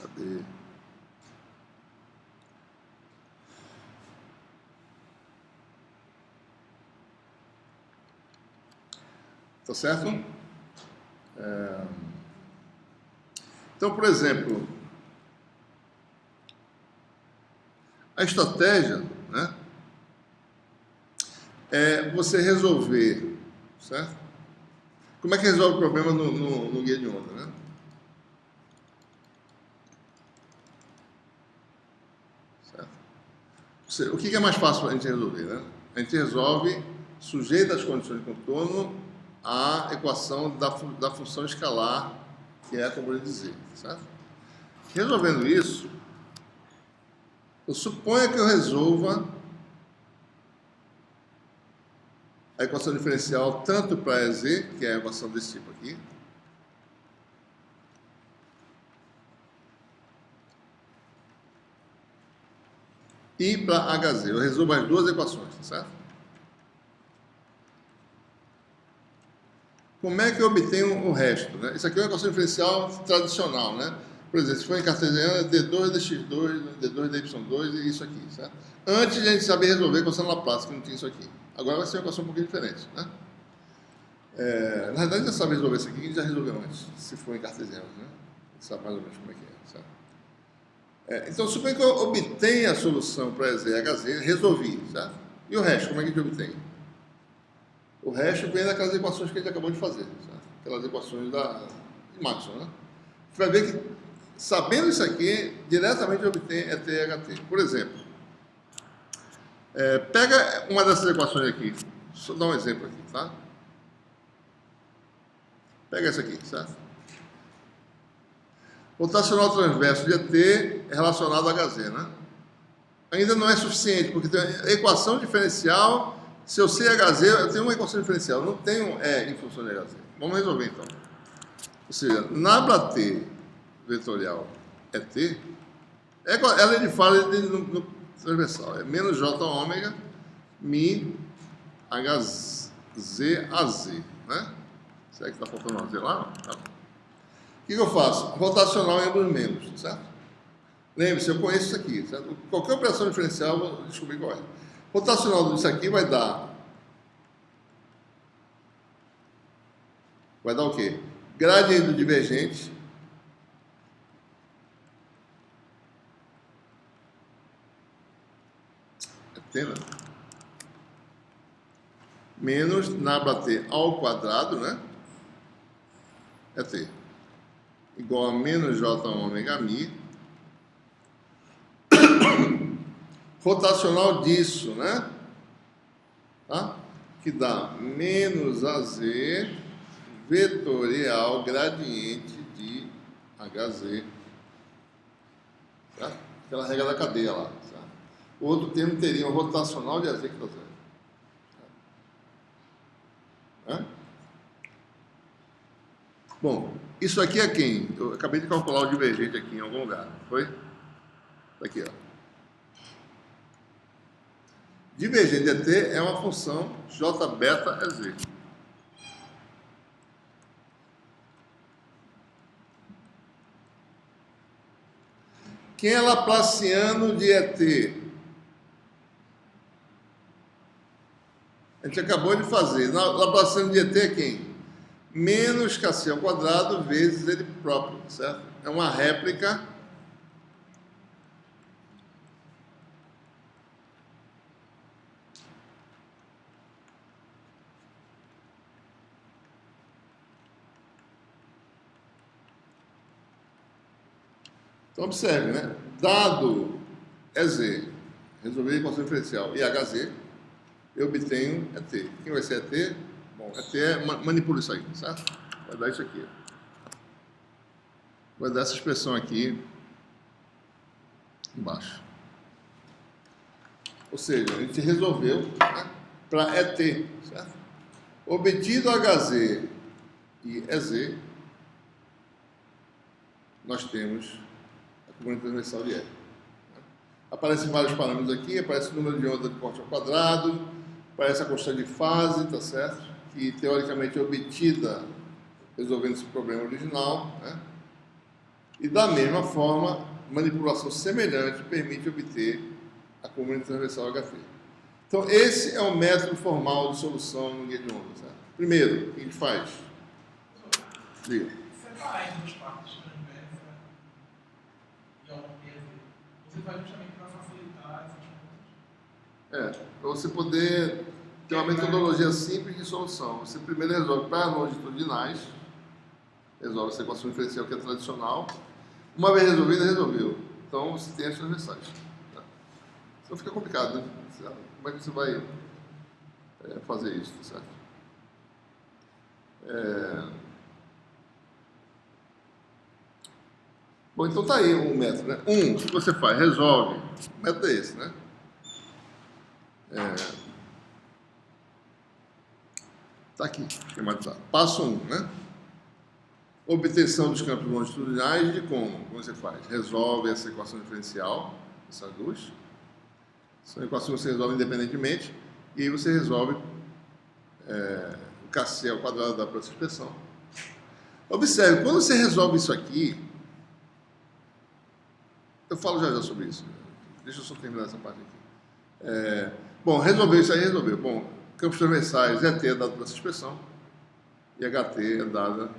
cadê? Tá certo? Então, por exemplo, a estratégia, né, é você resolver, certo? Como é que resolve o problema no guia de onda, né? Certo? O que é mais fácil para a gente resolver, né? A gente resolve sujeito às condições de contorno a equação da função escalar, que é a componente z, certo? Resolvendo isso, eu suponho que eu resolva a equação diferencial tanto para EZ, que é a equação desse tipo aqui, e para HZ. Eu resolvo as duas equações, certo? Como é que eu obtenho o resto, né? Isso aqui é uma equação diferencial tradicional, né? Por exemplo, se for em cartesiana, D2 dx2, D2 dy2 e isso aqui, certo? Antes de a gente saber resolver a equação Laplace, que não tinha isso aqui. Agora vai ser uma equação um pouquinho diferente, né? Na verdade, já sabe resolver isso aqui, a gente já resolveu antes, se for em cartesiano, né? A gente sabe mais ou menos como é que é, certo? Então, suponha que eu obtenha a solução para EZ e HZ, resolvi, certo? E o resto, como é que a gente obtém? O resto vem daquelas equações que a gente acabou de fazer, certo? Aquelas equações de Maxwell, né? Você vai ver que, sabendo isso aqui, diretamente eu obtenho ET e HT. Por exemplo, pega uma dessas equações aqui, só dar um exemplo aqui, tá? Pega essa aqui, certo? Rotacional transverso de ET é relacionado a HZ, né? Ainda não é suficiente, porque tem a equação diferencial. Se eu sei HZ, eu tenho uma equação diferencial, eu não tenho E em função de HZ. Vamos resolver então. Ou seja, nabla T vetorial é T, ela é de fala no transversal, é menos J ômega mi HZ AZ, né? Será que está faltando um AZ lá? Tá. O que eu faço? Rotacional em ambos menos, certo? Lembre-se, eu conheço isso aqui, certo? Qualquer operação diferencial, eu vou descobrir qual é. Rotacional disso aqui vai dar o quê? Gradiente do divergente T, né? Menos nabla T ao quadrado, né? É T. Igual a menos J ômega mi. Rotacional disso, né? Tá? Que dá menos AZ vetorial gradiente de HZ. Certo? Aquela regra da cadeia lá. Certo? O outro termo teria um rotacional de AZ que dá zero. Certo? Bom, isso aqui é quem? Eu acabei de calcular o divergente aqui em algum lugar, foi? Aqui, ó. Divergente de ET é uma função J beta é Z. Quem é laplaciano de ET? A gente acabou de fazer. Laplaciano de ET é quem? Menos kc ao quadrado vezes ele próprio, certo? É uma réplica Então, observe, né? Dado EZ, resolver a equação diferencial, e HZ, eu obtenho ET. Quem vai ser ET? Bom, ET manipula isso aí, certo? Vai dar isso aqui. Vai dar essa expressão aqui embaixo. Ou seja, a gente resolveu, né, para ET, certo? Obtido HZ e EZ, nós temos componente transversal de E. Aparecem vários parâmetros aqui, aparece o número de onda de corte ao quadrado, aparece a constante de fase, tá certo? Que teoricamente é obtida resolvendo esse problema original, né? E da mesma forma, manipulação semelhante permite obter a componente transversal HT. Então, esse é o método formal de solução no guia de onda, certo? Primeiro, o que a gente faz? Diga. Separar em duas partes transversa e ao peso. Você faz justamente para facilitar essas coisas. Para você poder ter uma metodologia simples de solução. Você primeiro resolve para longitudinais, resolve essa equação diferencial que é tradicional. Uma vez resolvida, resolveu. Então, você tem as transversais. Tá? Então fica complicado, né? Como é que você vai fazer isso, tá certo? Bom, então tá aí um método, né? O que você faz? Resolve. O método é esse, né? Tá aqui, esquematizado. Passo 1, né? Obtenção dos campos longitudinais de como? Como você faz? Resolve essa equação diferencial, essas duas. São equações que você resolve independentemente. E aí você resolve o kc ao quadrado da próxima expressão. Observe, quando você resolve isso aqui, eu falo já sobre isso. Deixa eu só terminar essa parte aqui. Bom, resolveu isso aí, resolveu. Bom, campos transversais, ET é dado por essa expressão. E HT é dada...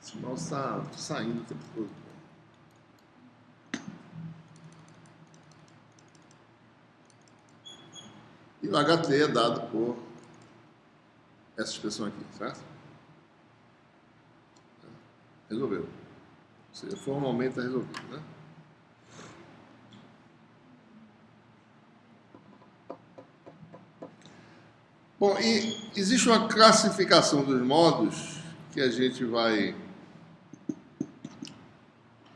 Esse mouse está saindo o tempo todo. E o HT é dado por essa expressão aqui, certo? Resolveu. Ou seja, formalmente está resolvido, né? Bom, e existe uma classificação dos modos que a gente vai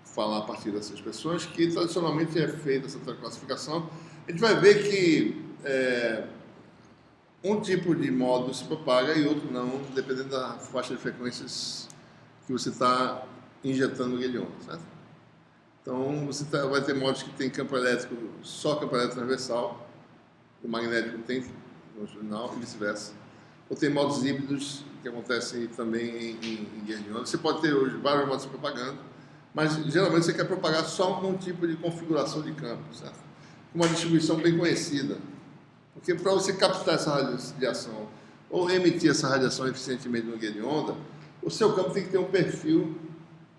falar a partir dessas expressões, que tradicionalmente é feita essa classificação. A gente vai ver que um tipo de modo se propaga e outro não, dependendo da faixa de frequências que você está injetando no guia de onda, certo? Então, você vai ter modos que tem campo elétrico, só campo elétrico transversal, o magnético tem longitudinal e vice-versa. Ou tem modos híbridos, que acontecem também em guia de onda. Você pode ter hoje vários modos se propagando, mas geralmente você quer propagar só um tipo de configuração de campo, certo? Uma distribuição bem conhecida. Porque para você captar essa radiação ou emitir essa radiação eficientemente no guia de onda, o seu campo tem que ter um perfil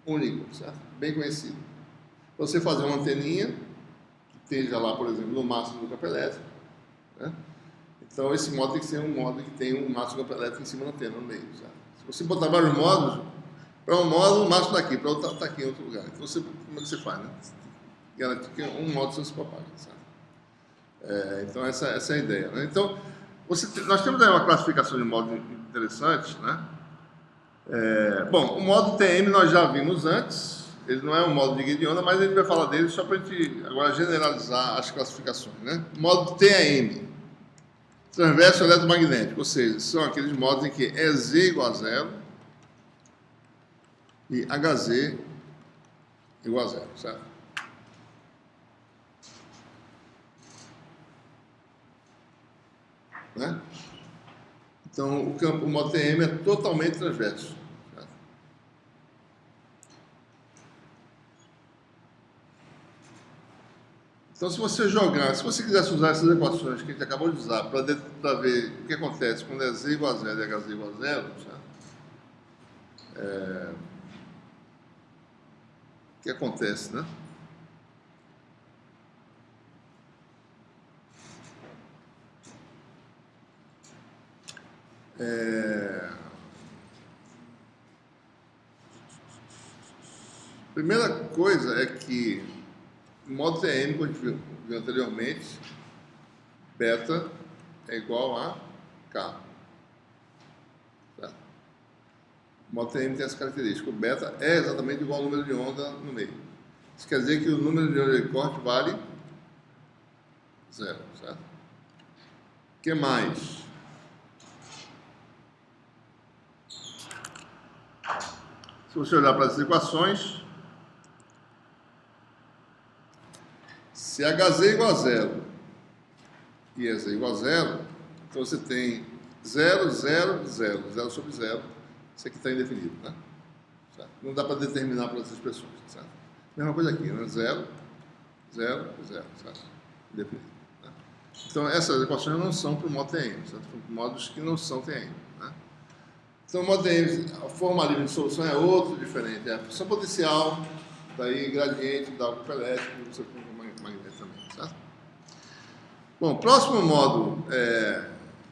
único, certo? Bem conhecido. Para você fazer uma anteninha, que esteja lá, por exemplo, no máximo do campo elétrico, né? Então esse modo tem que ser um modo que tem um máximo do campo elétrico em cima da antena, no meio, certo? Se você botar vários modos, para um modo o máximo está aqui, para outro está aqui em outro lugar. Então como é que você faz, né? Garantir que um modo só se propaga, certo? Então essa é a ideia, né? Então nós temos aí uma classificação de modo interessante, né? Bom, o modo TM nós já vimos antes, ele não é um modo de guia de onda, mas a gente vai falar dele só para a gente agora generalizar as classificações, né? Modo TAM, transverso eletromagnético, ou seja, são aqueles modos em que EZ igual a zero e HZ igual a zero, certo? né? Então, o modo TM é totalmente transverso. Certo? Então, se você quisesse usar essas equações que a gente acabou de usar para ver o que acontece quando é Z igual a 0 e HZ igual a 0, o que acontece, né? Primeira coisa é que o modo TM, como a gente viu anteriormente, beta é igual a K. Tá? O modo TM tem essa característica. O beta é exatamente igual ao número de onda no meio. Isso quer dizer que o número de onda de corte vale 0. Certo? O que mais? Se você olhar para as equações, se HZ é igual a 0 e EZ é igual a 0, então você tem 0, 0, 0, 0 sobre 0. Isso aqui está indefinido, né? Certo? Não dá para determinar pelas expressões, certo? Mesma coisa aqui, né? 0, 0, 0, certo? Indefinido. Né? Então, essas equações não são para o modo TM, certo? São para modos que não são TM, né? Então, o modo TM, a forma livre de solução é outro, diferente. É a função potencial, daí gradiente da campo elétrico, você tem magnético também, certo? Bom, o próximo modo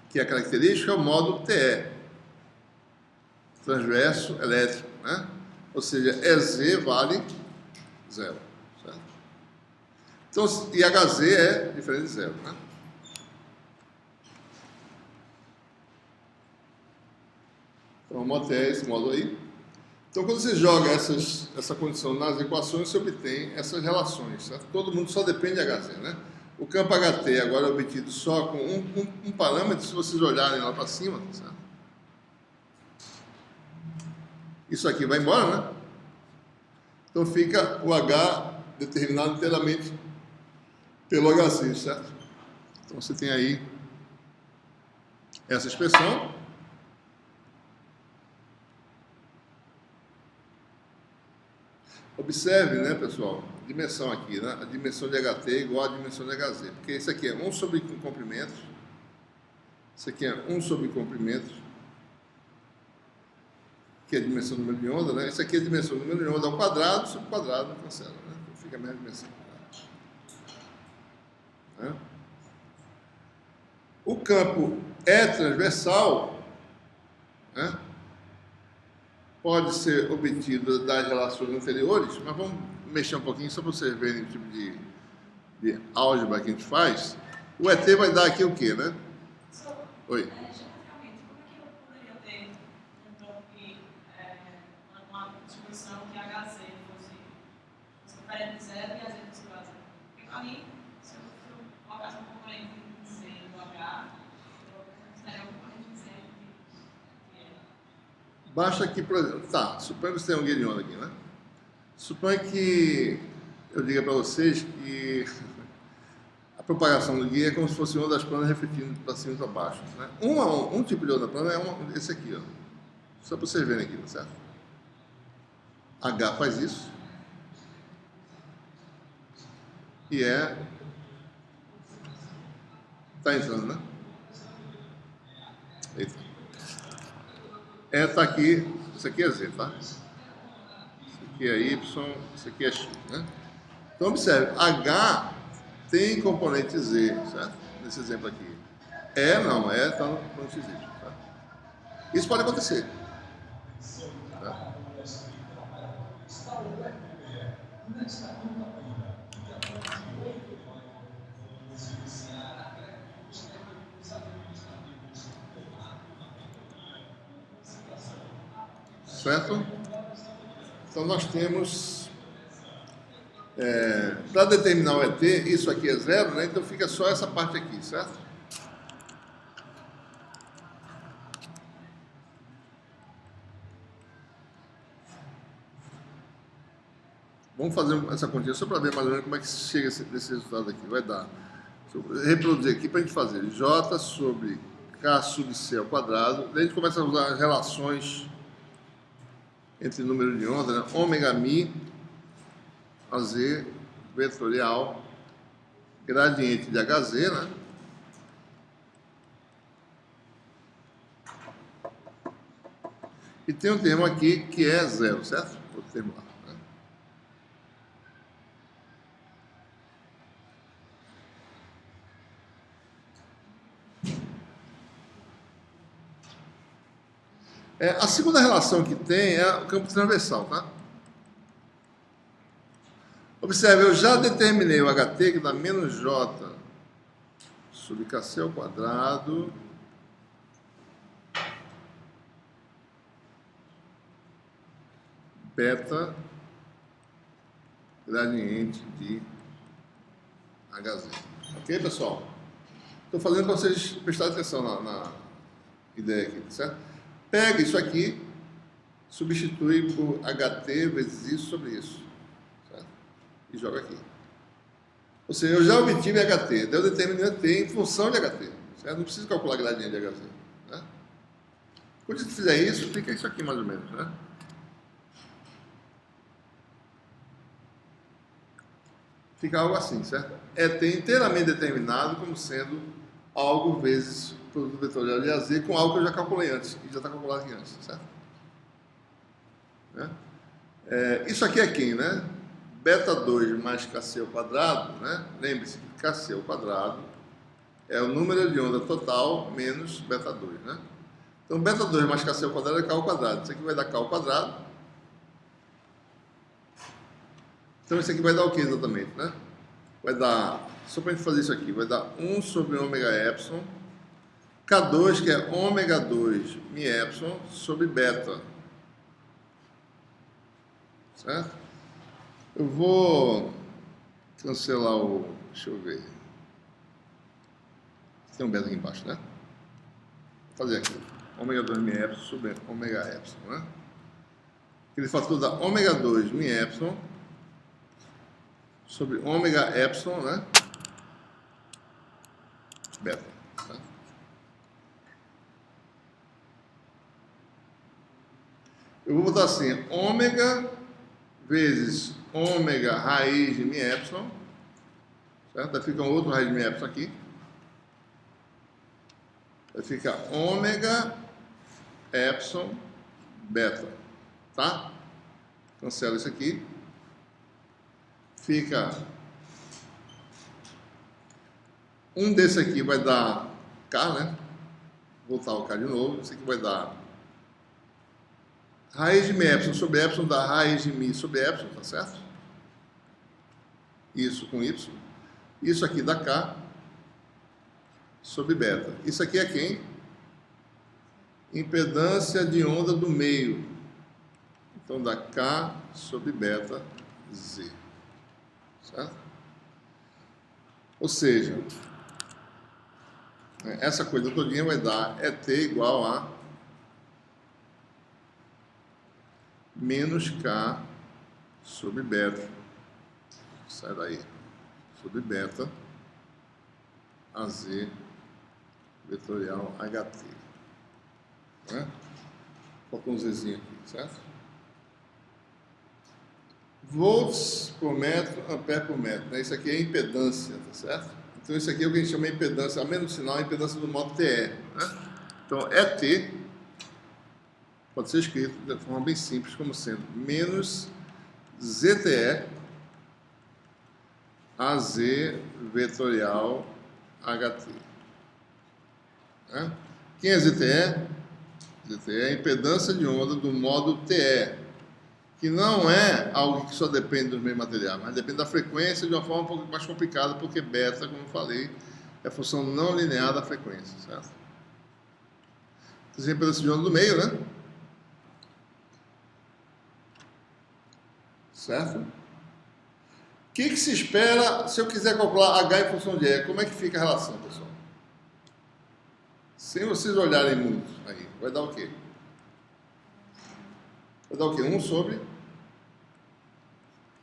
que é característico é o modo TE, transverso elétrico, né? Ou seja, EZ vale 0, certo? Então, e HZ é diferente de 0, né? Então, o modo TE é esse modo aí. Então, quando você joga essa condição nas equações, você obtém essas relações, certo? Todo mundo só depende de HZ, né? O campo HT agora é obtido só com um parâmetro, se vocês olharem lá para cima, certo? Isso aqui vai embora, né? Então fica o H determinado inteiramente pelo HC, certo? Então você tem aí essa expressão. Observe, né, pessoal, a dimensão aqui, né? A dimensão de HT é igual à dimensão de HZ, porque isso aqui é 1 sobre comprimentos, isso aqui é 1 sobre comprimentos, que é a dimensão do número de onda, né? Isso aqui é a dimensão do número de onda ao quadrado, sobre quadrado cancela, né? Então fica a mesma dimensão. Né? O campo é transversal, né? Pode ser obtido das relações anteriores, mas vamos mexer um pouquinho só para vocês verem o tipo de álgebra que a gente faz. O ET vai dar aqui o quê, né? Oi. Geometricamente, como é que eu poderia ter um campo que uma distribuição que HZ fosse diferente de 0 e AZ fosse igual a 0? Porque para mim, se eu colocasse um componente Z no H, eu consideraria um componente Z que é. Basta aqui, por exemplo, tá, suponha que você tem um guion aqui, né? Suponha que eu diga para vocês que a propagação do guia é como se fosse uma das planas refletindo para cima e para baixo, né? Um tipo de onda plana é esse aqui, ó. Só para vocês verem aqui, tá certo? H faz isso. E tá entrando, né? Eita. Tá aqui, isso aqui é Z, tá? Isso aqui é Y, isso aqui é X, né? Então, observe, H tem componente Z, certo? Nesse exemplo aqui. Não, tá no componente Z, tá? Isso pode acontecer. Tá? Certo? Então nós temos, para determinar o ET, isso aqui é 0, né? Então fica só essa parte aqui, certo? Vamos fazer essa continha só para ver mais ou menos como é que chega desse resultado aqui. Vai dar, deixa eu reproduzir aqui para a gente fazer J sobre K sub C ao quadrado. Daí a gente começa a usar as relações entre número de onda, né? Ômega mi AZ vetorial gradiente de HZ, né? E tem um termo aqui que é zero, certo? Outro termo lá. A segunda relação que tem é o campo transversal, tá? Observe, eu já determinei o HT que dá menos J sobre KC ao quadrado beta gradiente de HZ. Ok, pessoal? Estou fazendo para vocês prestarem atenção na ideia aqui, certo? Pega isso aqui, substitui por HT vezes isso sobre isso, certo? E joga aqui. Ou seja, eu já obtive HT, daí eu determinei T em função de HT, certo? Não preciso calcular gradiente de HT, né? Quando você fizer isso, fica isso aqui mais ou menos, né? Fica algo assim, certo? É T inteiramente determinado como sendo algo vezes produto vetorial de AZ com algo que eu já calculei antes, e já está calculado aqui antes, certo? Né? Isso aqui é quem, né? Beta 2 mais KC ao quadrado, né? Lembre-se que KC ao quadrado é o número de onda total menos beta 2, né? Então, beta 2 mais KC ao quadrado é K ao quadrado. Isso aqui vai dar K ao quadrado. Então, isso aqui vai dar o que exatamente, né? Vai dar, só para a gente fazer isso aqui, vai dar 1 sobre ômega epsilon, K2, que é ômega 2 mi epsilon, sobre beta. Certo? Eu vou cancelar o... Deixa eu ver. Tem um beta aqui embaixo, né? Vou fazer aqui. Ômega 2 mi epsilon sobre ômega epsilon, né? Aquele fator da ômega 2 mi epsilon sobre ômega epsilon, né? Beta. Tá? Eu vou botar assim, ômega vezes ômega raiz de mi epsilon, certo? Aí fica um outro raiz de mi epsilon aqui. Vai ficar ômega epsilon beta, tá? Cancela isso aqui. Fica um desse aqui vai dar K, né? Vou botar o K de novo. Esse aqui vai dar raiz de mi epsilon sobre epsilon dá raiz de mi sobre epsilon, tá certo? Isso com Y. Isso aqui dá K sobre beta. Isso aqui é quem? Impedância de onda do meio. Então dá K sobre beta Z. Certo? Ou seja, essa coisa todinha vai dar ET igual a menos K sobre beta. Sai daí. Sobre beta AZ vetorial HT. Né? Falta um Zzinho aqui, certo? Volts por metro, ampere por metro. Né? Isso aqui é impedância, tá certo? Então isso aqui é o que a gente chama de impedância, a menos sinal, a impedância do modo TE. Né? Então ET pode ser escrito de forma bem simples como sendo menos ZTE AZ vetorial HT. Né? Quem é ZTE? ZTE é a impedância de onda do modo TE, que não é algo que só depende dos meios materiais, mas depende da frequência de uma forma um pouco mais complicada, porque beta, como eu falei, é a função não linear da frequência, certo? Essa impedância de onda do meio, né? Certo? O que se espera se eu quiser calcular H em função de E? Como é que fica a relação, pessoal? Sem vocês olharem muito aí, vai dar o quê? Vai dar o quê? 1 sobre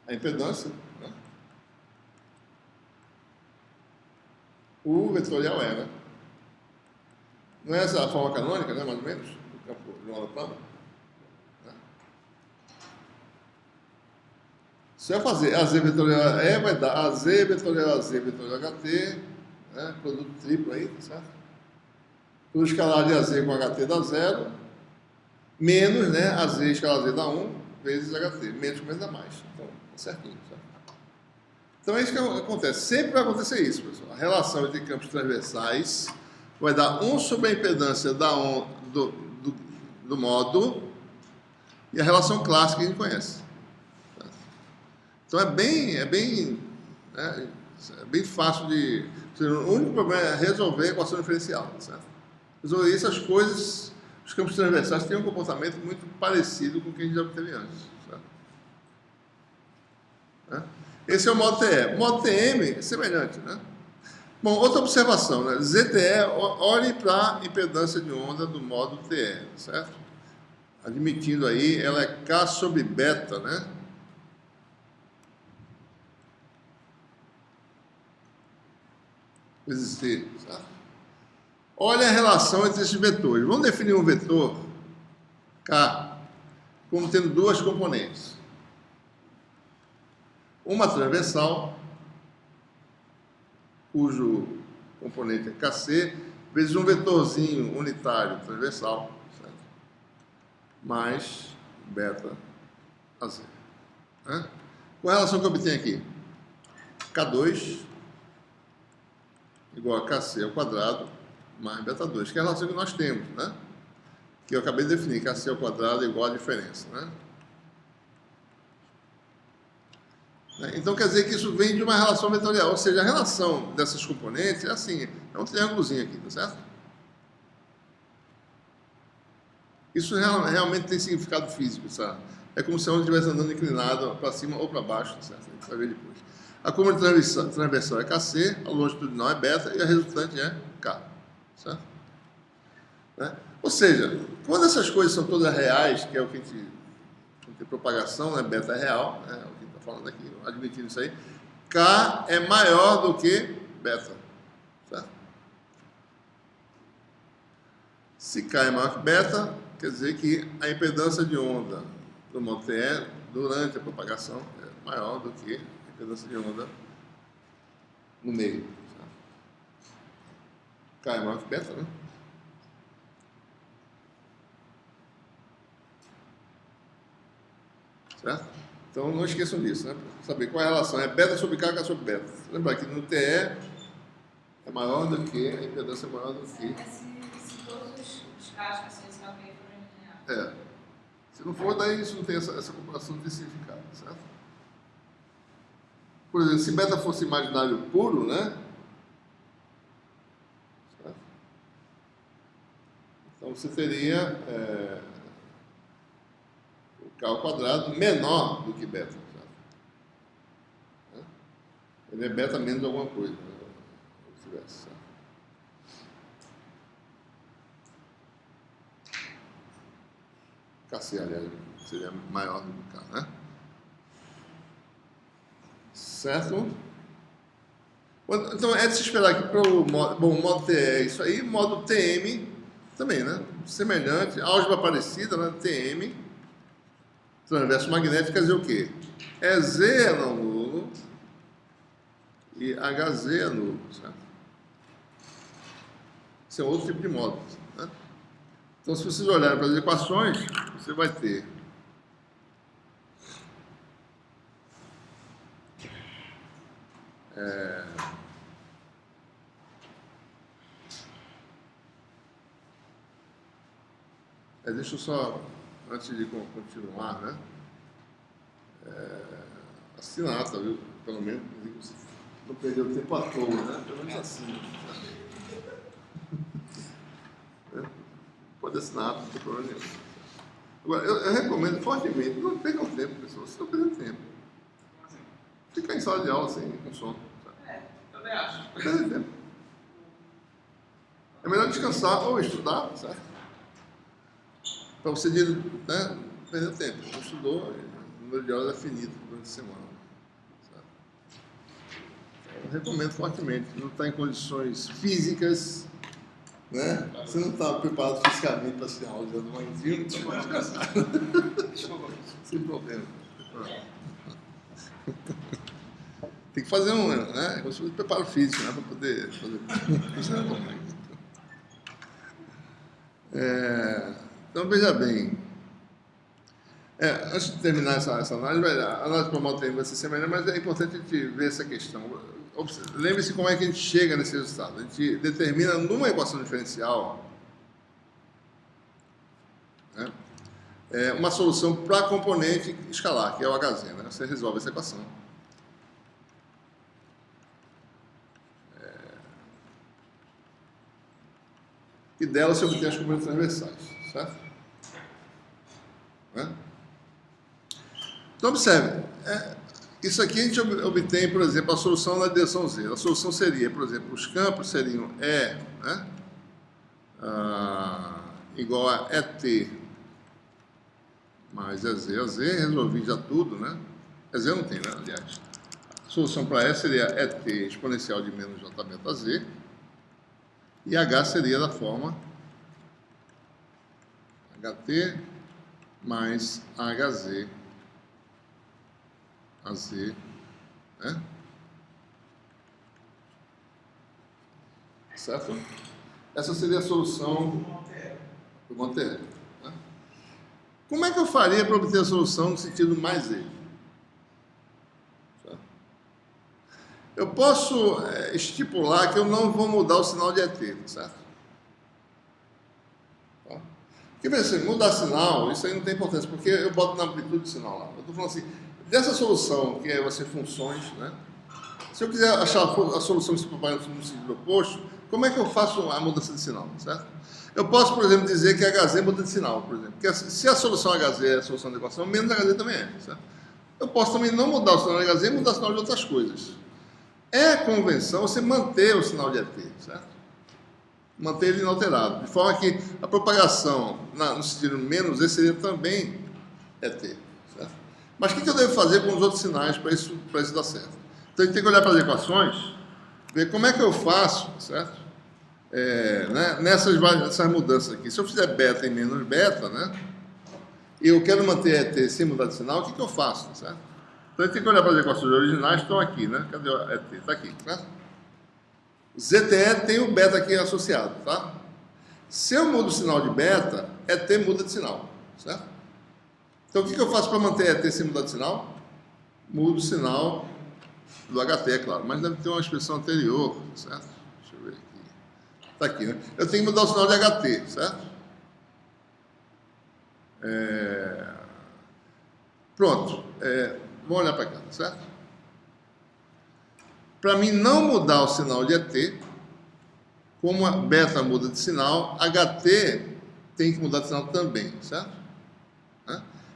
a impedância, né? O vetorial E, né? Não é essa a forma canônica, né, mais ou menos, do campo de onda plana? Né? Se eu fazer AZ vetorial E, vai dar AZ vetorial HT, né, produto triplo aí, tá certo? Tudo escalar de AZ com HT dá 0, menos, né, AZ escalar Z dá 1, vezes HT, menos com menos dá mais. Então, tá certinho, certo? Então é isso que acontece. Sempre vai acontecer isso, pessoal. A relação entre campos transversais vai dar 1 sobre a impedância do modo e a relação clássica que a gente conhece. Então é bem fácil de... O único problema é resolver a equação diferencial, certo? Resolver isso, as coisas, os campos transversais têm um comportamento muito parecido com o que a gente já obteve antes, certo? Esse é o modo TE. O modo TM é semelhante, né? Bom, outra observação, né? ZTE, olhe para a impedância de onda do modo TE, certo? Admitindo aí, ela é K sobre beta, né? Vezes C, certo? Olha a relação entre esses vetores. Vamos definir um vetor K como tendo duas componentes. Uma transversal, cujo componente é KC, vezes um vetorzinho unitário transversal, certo? Mais beta AZ. Né? Qual a relação que eu obtenho aqui? K2 igual a KC ao quadrado mais beta 2, que é a relação que nós temos, né? Que eu acabei de definir, KC ao quadrado é igual a diferença, né? Então quer dizer que isso vem de uma relação vetorial, ou seja, a relação dessas componentes é assim, é um triângulozinho aqui, tá certo? Isso realmente tem significado físico, sabe? É como se a onda estivesse andando inclinado para cima ou para baixo, tá certo? A gente vai ver depois. A curva transversal é KC, a longitudinal é beta e a resultante é K, certo? Né? Ou seja, quando essas coisas são todas reais, que é o que a gente tem propagação, né? Beta é real, né? Falando aqui, admitindo isso aí, K é maior do que beta, certo? Se K é maior que beta, quer dizer que a impedância de onda do modo TE durante a propagação é maior do que a impedância de onda no meio, certo? K é maior que beta, né? Certo? Então não esqueçam disso, né? Para saber qual é a relação. É beta sobre K, K sobre beta. Lembrar que no TE é maior do que, a impedância é maior do que. Se todos os casos que vocês sabem forem reais. Se não for, daí isso não tem essa comparação de significado, certo? Por exemplo, se beta fosse imaginário puro, né? Certo? Então você teria K ao quadrado menor do que beta. Certo? Ele é beta menos alguma coisa. Se tivesse, certo? KC, aliás, seria maior do que K, né? Certo? Então é de se esperar que para o modo, bom, o modo TE é isso aí, o modo TM também, né? Semelhante, álgebra parecida, né? TM, transverso magnético, quer dizer o quê? EZ é não nulo e HZ é nulo, certo? Esse é outro tipo de modo, né? Então, se vocês olharem para as equações, você vai ter deixa eu só, antes de continuar, né? Assinar, tá, viu? Pelo menos, você não perdeu tempo à toa, né? Pelo menos assina. Pode assinar, não tem problema nenhum. Agora, eu recomendo fortemente, não percam tempo, pessoal, vocês estão perdendo tempo. Ficar em sala de aula sem com sono. Também acho. Não perdendo tempo. É melhor descansar ou estudar, certo? Para você, né, perder tempo. Não estudou, o número de horas é finito durante a semana. Certo? Então, eu recomendo fortemente. Não está em condições físicas, Né? Você não está preparado fisicamente para assistir a aula do magneticismo, então pode descansar. Sem problema. Tem que fazer né? Um preparo físico, né? Para poder fazer. Então, veja bem. Antes de terminar essa análise, a análise formal vai ser semelhante, mas é importante a gente ver essa questão. Lembre-se como é que a gente chega nesse resultado. A gente determina numa equação diferencial, né, uma solução para a componente escalar, que é o Hz. Né? Você resolve essa equação. E dela você obtém as componentes transversais, certo? Né? Então, observe. Isso aqui a gente obtém, por exemplo, a solução na direção z. A solução seria, por exemplo, os campos seriam E, né, igual a ET mais EZ. EZ, resolvi já tudo, né? EZ não tem, né? Aliás. A solução para E seria ET exponencial de menos J beta Z. E H seria da forma HT mais HZ AZ, né? Certo? Essa seria a solução do Monteiro. Né? Como é que eu faria para obter a solução no sentido mais Z? Certo? Eu posso estipular que eu não vou mudar o sinal de ET, certo? Tá? Porque, veja, se mudar sinal, isso aí não tem importância, porque eu boto na amplitude do sinal lá. Eu estou falando assim, dessa solução, que vai ser funções, né? Se eu quiser achar a solução que se propõe no sentido oposto, como é que eu faço a mudança de sinal, certo? Eu posso, por exemplo, dizer que HZ muda de sinal, por exemplo. Porque se a solução HZ é a solução da equação, menos HZ também é, certo? Eu posso também não mudar o sinal de HZ e mudar o sinal de outras coisas. É convenção você manter o sinal de ET, certo? Manter ele inalterado. De forma que a propagação no sentido menos Z seria também ET, certo? Mas o que eu devo fazer com os outros sinais para isso dar certo? Então, a gente tem que olhar para as equações, ver como é que eu faço, certo? Né, nessas mudanças aqui. Se eu fizer beta e menos beta, né, e eu quero manter ET sem mudar de sinal, o que eu faço, certo? Então, a gente tem que olhar para as equações originais que estão aqui, né? Cadê o ET? Está aqui, certo? ZTE tem o beta aqui associado, tá? Se eu mudo o sinal de beta, ET muda de sinal, certo? Então, o que eu faço para manter ET sem mudar de sinal? Mudo o sinal do HT, é claro, mas deve ter uma expressão anterior, certo? Deixa eu ver aqui. Está aqui, né? Eu tenho que mudar o sinal de HT, certo? Pronto. Vamos olhar para cá, certo? Para mim não mudar o sinal de ET, como a beta muda de sinal, HT tem que mudar de sinal também, certo?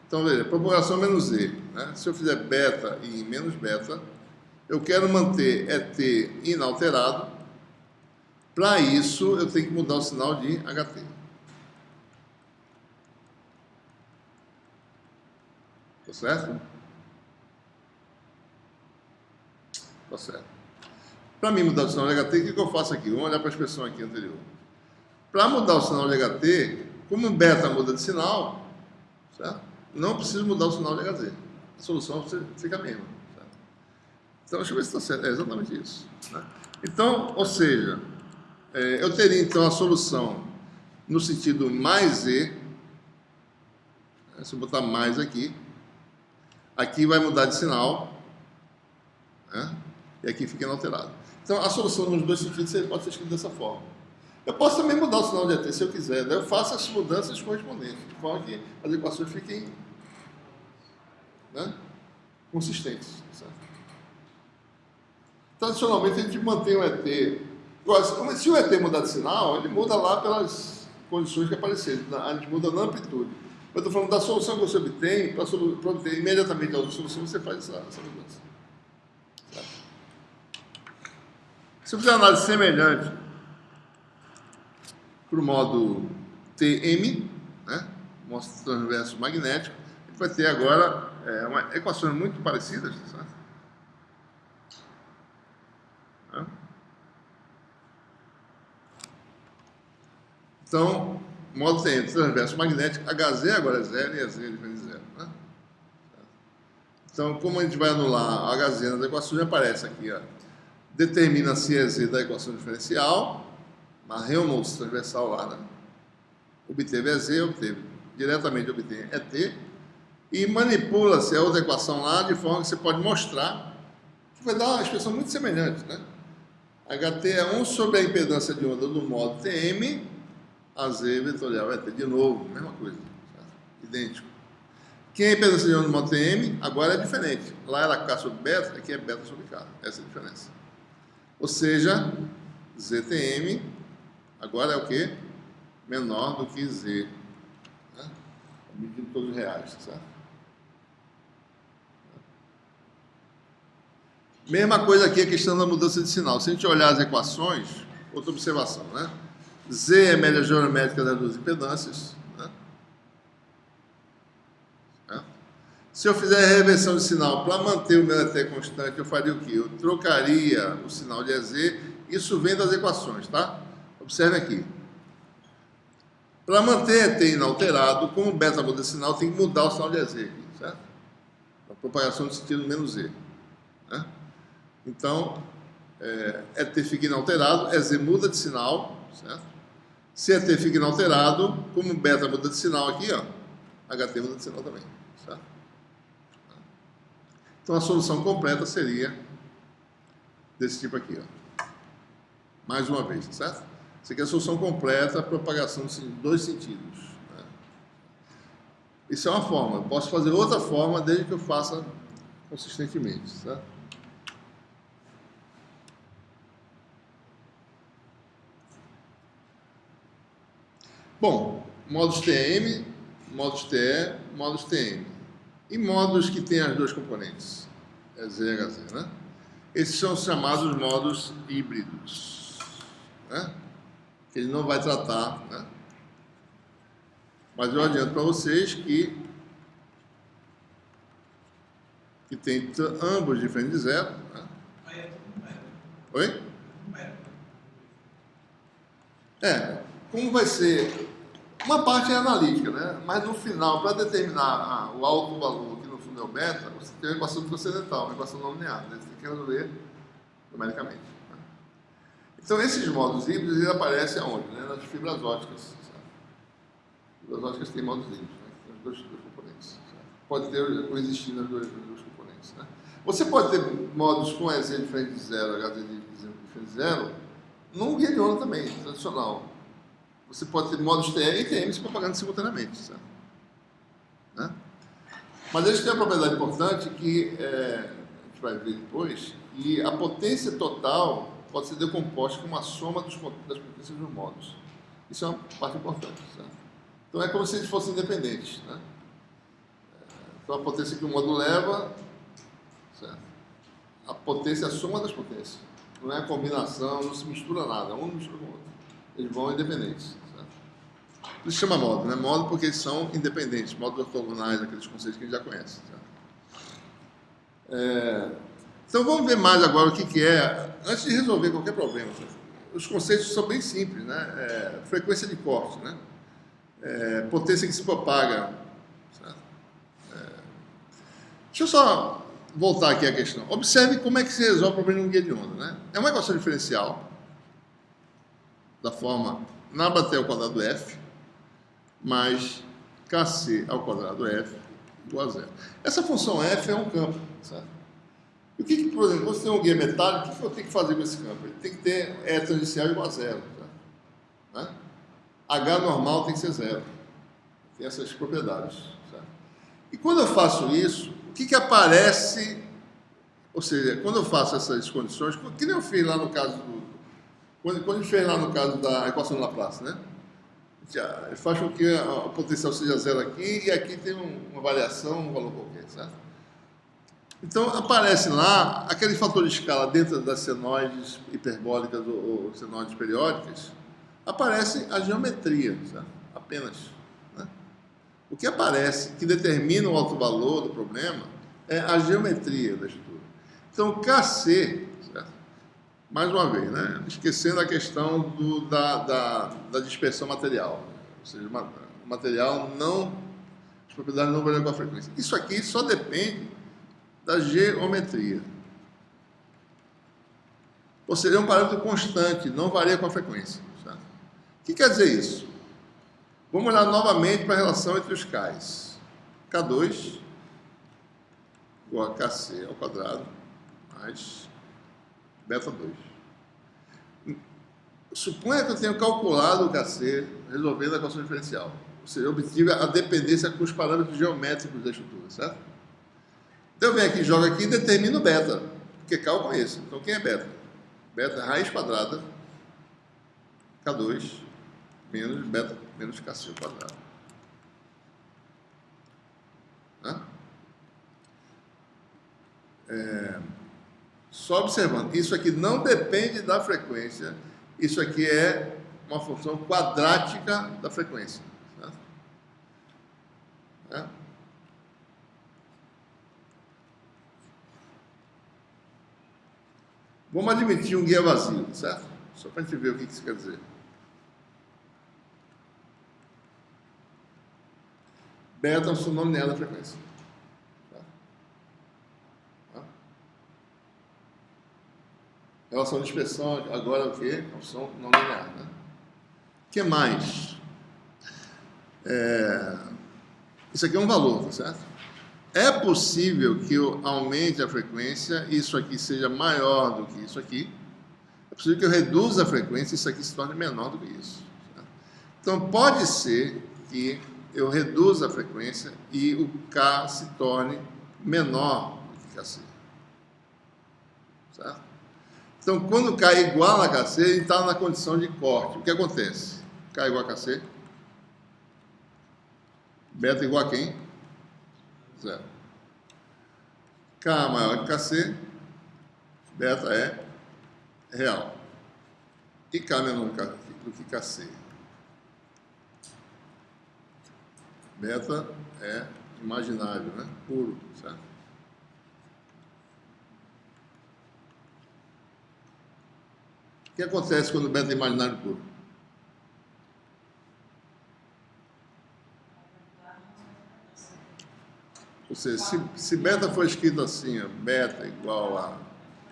Então, veja, propagação menos Z. Né? Se eu fizer beta e menos beta, eu quero manter ET inalterado. Para isso, eu tenho que mudar o sinal de HT. Tá certo? Tá certo. Para mim mudar o sinal de HT, o que eu faço aqui? Vamos olhar para a expressão aqui anterior. Para mudar o sinal de HT, como beta muda de sinal, certo? Não preciso mudar o sinal de HZ. A solução fica a mesma. Certo? Então, deixa eu ver se está certo. É exatamente isso. Né? Então, ou seja, eu teria então a solução no sentido mais Z. Se eu botar mais aqui vai mudar de sinal, né? E aqui fica inalterado. Então, a solução nos dois sentidos pode ser escrita dessa forma. Eu posso também mudar o sinal de ET se eu quiser. Daí eu faço as mudanças correspondentes, de forma que as equações fiquem, né, consistentes. Certo? Tradicionalmente, a gente mantém o ET. Se o ET mudar de sinal, ele muda lá pelas condições que aparecerem. A gente muda na amplitude. Eu estou falando da solução que você obtém, para obter imediatamente a outra solução, você faz essa mudança. Certo? Se eu fizer uma análise semelhante para o modo TM, né, modo transverso magnético, a gente vai ter agora equações muito parecidas, certo? Então, modo TM, transverso magnético, HZ agora é zero e AZ é diferente de zero. Né? Então, como a gente vai anular a HZ nas equações, aparece aqui, ó. Determina se é Z da equação diferencial, na Helmholtz transversal lá, né? Obteve é Z, diretamente obtém é T, e manipula-se a outra equação lá de forma que você pode mostrar que vai dar uma expressão muito semelhante, né? HT é 1 sobre a impedância de onda do modo TM, AZ vetorial é T, de novo, mesma coisa, certo? Idêntico. Quem é a impedância de onda do modo TM, agora é diferente. Lá era K sobre beta, aqui é beta sobre K, essa é a diferença. Ou seja, ZTM agora é o quê? Menor do que Z. Né? Medindo todos os reais, certo? Mesma coisa aqui a questão da mudança de sinal. Se a gente olhar as equações, outra observação, né? Z é a média geométrica das duas impedâncias. Né? Se eu fizer a reversão de sinal para manter o meu ET constante, eu faria o quê? Eu trocaria o sinal de EZ. Isso vem das equações, tá? Observe aqui. Para manter ET inalterado, como o beta muda de sinal, tem que mudar o sinal de EZ aqui, certo? A propagação do sentido menos Z. Né? Então, ET fica inalterado, EZ muda de sinal, certo? Se ET fica inalterado, como o beta muda de sinal aqui, ó, HT muda de sinal também, certo? Então, a solução completa seria desse tipo aqui, ó. Mais uma vez, certo? Isso aqui é a solução completa, a propagação de dois sentidos. Né? Isso é uma forma. Eu posso fazer outra forma desde que eu faça consistentemente, certo? Bom, modos TM, modos TE, modos TM. E modos que têm as duas componentes, Z e HZ, né? Esses são os chamados modos híbridos, né? Que ele não vai tratar, né? Mas eu adianto para vocês que tem ambos diferentes de zero, né? Oi? Como vai ser? Uma parte é analítica, né? Mas no final, para determinar o alto valor, que no fundo é o beta, você tem uma equação transcendental, uma equação não linear, né? Você tem que resolver numericamente. Né? Então, esses modos híbridos eles aparecem aonde? Né? Nas fibras ópticas. Sabe? Fibras ópticas têm modos híbridos, né? Tem os dois componentes. Sabe? Pode ter coexistindo as duas componentes. Né? Você pode ter modos com EZ diferente de zero, HZ diferente de zero, num guia de onda também, tradicional. Você pode ter modos TE e TM se propagando simultaneamente. Certo? Né? Mas eles têm uma propriedade importante que a gente vai ver depois, que a potência total pode ser decomposta como a soma das potências dos modos. Isso é uma parte importante. Certo? Então é como se eles fossem independentes. Né? Então a potência que o modo leva, certo? A potência é a soma das potências. Não é a combinação, não se mistura nada, um não mistura com o outro. Eles vão independentes. Por isso chama modo, né? Modo porque eles são independentes, modos ortogonais, aqueles conceitos que a gente já conhece. Então vamos ver mais agora o que é, antes de resolver qualquer problema. Os conceitos são bem simples, né? Frequência de corte, né? Potência que se propaga. Certo? Deixa eu só voltar aqui à questão. Observe como é que se resolve o problema de um guia de onda, né? É uma equação diferencial da forma Nabaté ao quadrado F mais Kc ao quadrado F igual a zero. Essa função F é um campo, certo? E o que, por exemplo, você tem um guia metálico, o que eu tenho que fazer com esse campo? Ele tem que ter E tangencial igual a zero, certo? Né? H normal tem que ser zero. Tem essas propriedades, certo? E quando eu faço isso, o que aparece? Ou seja, quando eu faço essas condições, que nem eu fiz lá no caso quando a gente fez lá no caso da equação de Laplace, né? Faz com que o potencial seja zero aqui e aqui tem uma variação, um valor qualquer, certo? Então, aparece lá aquele fator de escala dentro das senoides hiperbólicas ou senoides periódicas, aparece a geometria, certo? Apenas. Né? O que aparece, que determina o alto valor do problema, é a geometria da estrutura. Então, Kc, certo? mais uma vez, né? Esquecendo a questão da dispersão material. Ou seja, o material não, as propriedades não variam com a frequência. Isso aqui só depende da geometria. Ou seja, é um parâmetro constante, não varia com a frequência. Certo? O que quer dizer isso? Vamos olhar novamente para a relação entre os Ks. K2 igual a Kc ao quadrado mais beta 2. Suponha que eu tenha calculado o Kc resolvendo a equação diferencial. Ou seja, eu obtive a dependência com os parâmetros geométricos da estrutura, certo? Então eu venho aqui, jogo aqui e determino beta, porque K eu conheço. Então quem é beta? Beta é raiz quadrada K2 menos beta menos Kc ao quadrado. Né? Só observando, isso aqui não depende da frequência, isso aqui é uma função quadrática da frequência. Certo? É? Vamos admitir um guia vazio, certo? Só para a gente ver o que isso quer dizer. Beta é um som não linear da frequência. Relação de expressão, agora o quê? É um som não linear. Né? O que mais? Isso aqui é um valor, tá certo? É possível que eu aumente a frequência e isso aqui seja maior do que isso aqui. É possível que eu reduza a frequência e isso aqui se torne menor do que isso. Certo? Então, pode ser que eu reduza a frequência e o K se torne menor do que Kc. Certo? Então, quando K é igual a Kc, ele está na condição de corte. O que acontece? K é igual a Kc. Beta é igual a quem? Zero. K maior que Kc, beta é real. E K menor do que Kc. Beta é imaginário, né? Puro, certo? O que acontece quando beta é imaginário puro? Ou seja, se beta for escrito assim, ó, beta igual a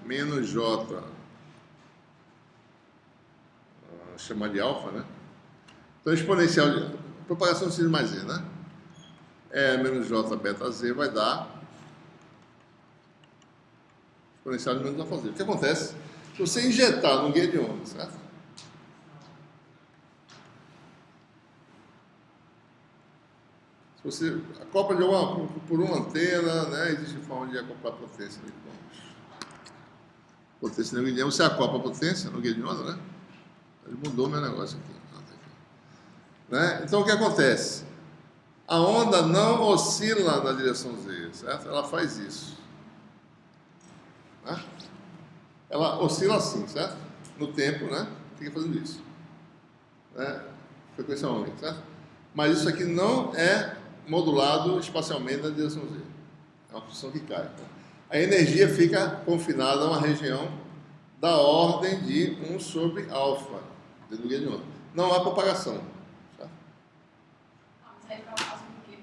menos j, chamar de alfa, né? Então, exponencial de propagação de sinus mais z, né? Menos j beta z vai dar exponencial de menos alfa z. O que acontece? Se você injetar num guia de onda, certo? Se você acopla de por uma antena, né? Existe forma de acoplar potência no guia de ondas. Potência no guia de onda, você acopla a potência no guia de onda, né? Ele mudou meu negócio aqui. Né? Então o que acontece? A onda não oscila na direção z, certo? Ela faz isso. Né? Ela oscila assim, certo? No tempo, né? Fica fazendo isso. Né? Frequência ômega, certo? Mas isso aqui não é modulado espacialmente na direção z. É uma função que cai. Tá? A energia fica confinada a uma região da ordem de 1 sobre alfa, dentro do guia de onda. Não há propagação. Certo? Mas aí para fazer o quê?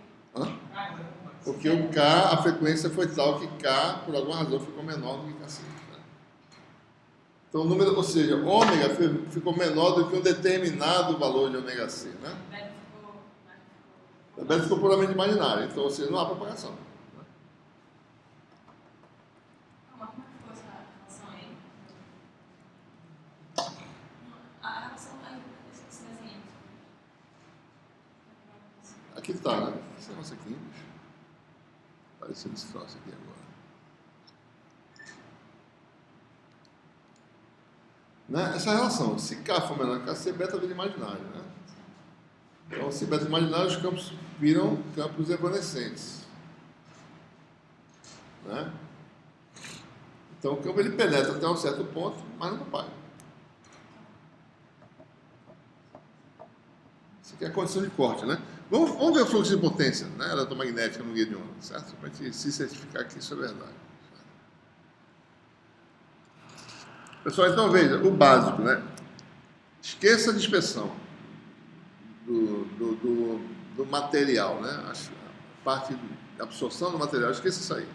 Porque o K, a frequência foi tal que K, por alguma razão, ficou menor do que Kc. Então, o número, ou seja, ômega ficou menor do que um determinado valor de ômega c, né? O beta ficou puramente imaginário, então, ou seja, não há propagação. Né? Como é que ficou essa relação aí? A relação aí desses desenhos. Aqui está, né? Esse negócio aqui, bicho. Parecendo esse troço aqui agora. Né? Essa relação, se K for menor que Kc, beta vira imaginário, né? Então, se beta imaginário, os campos viram campos evanescentes. Né? Então, o campo ele penetra até um certo ponto, mas não vai. Isso aqui é a condição de corte, né? Vamos ver o fluxo de potência, né? Eletromagnética no guia de onda, certo? Para a gente se certificar que isso é verdade. Pessoal, então veja, o básico, né? Esqueça a dispersão do material, né? A parte de absorção do material, esqueça isso aí.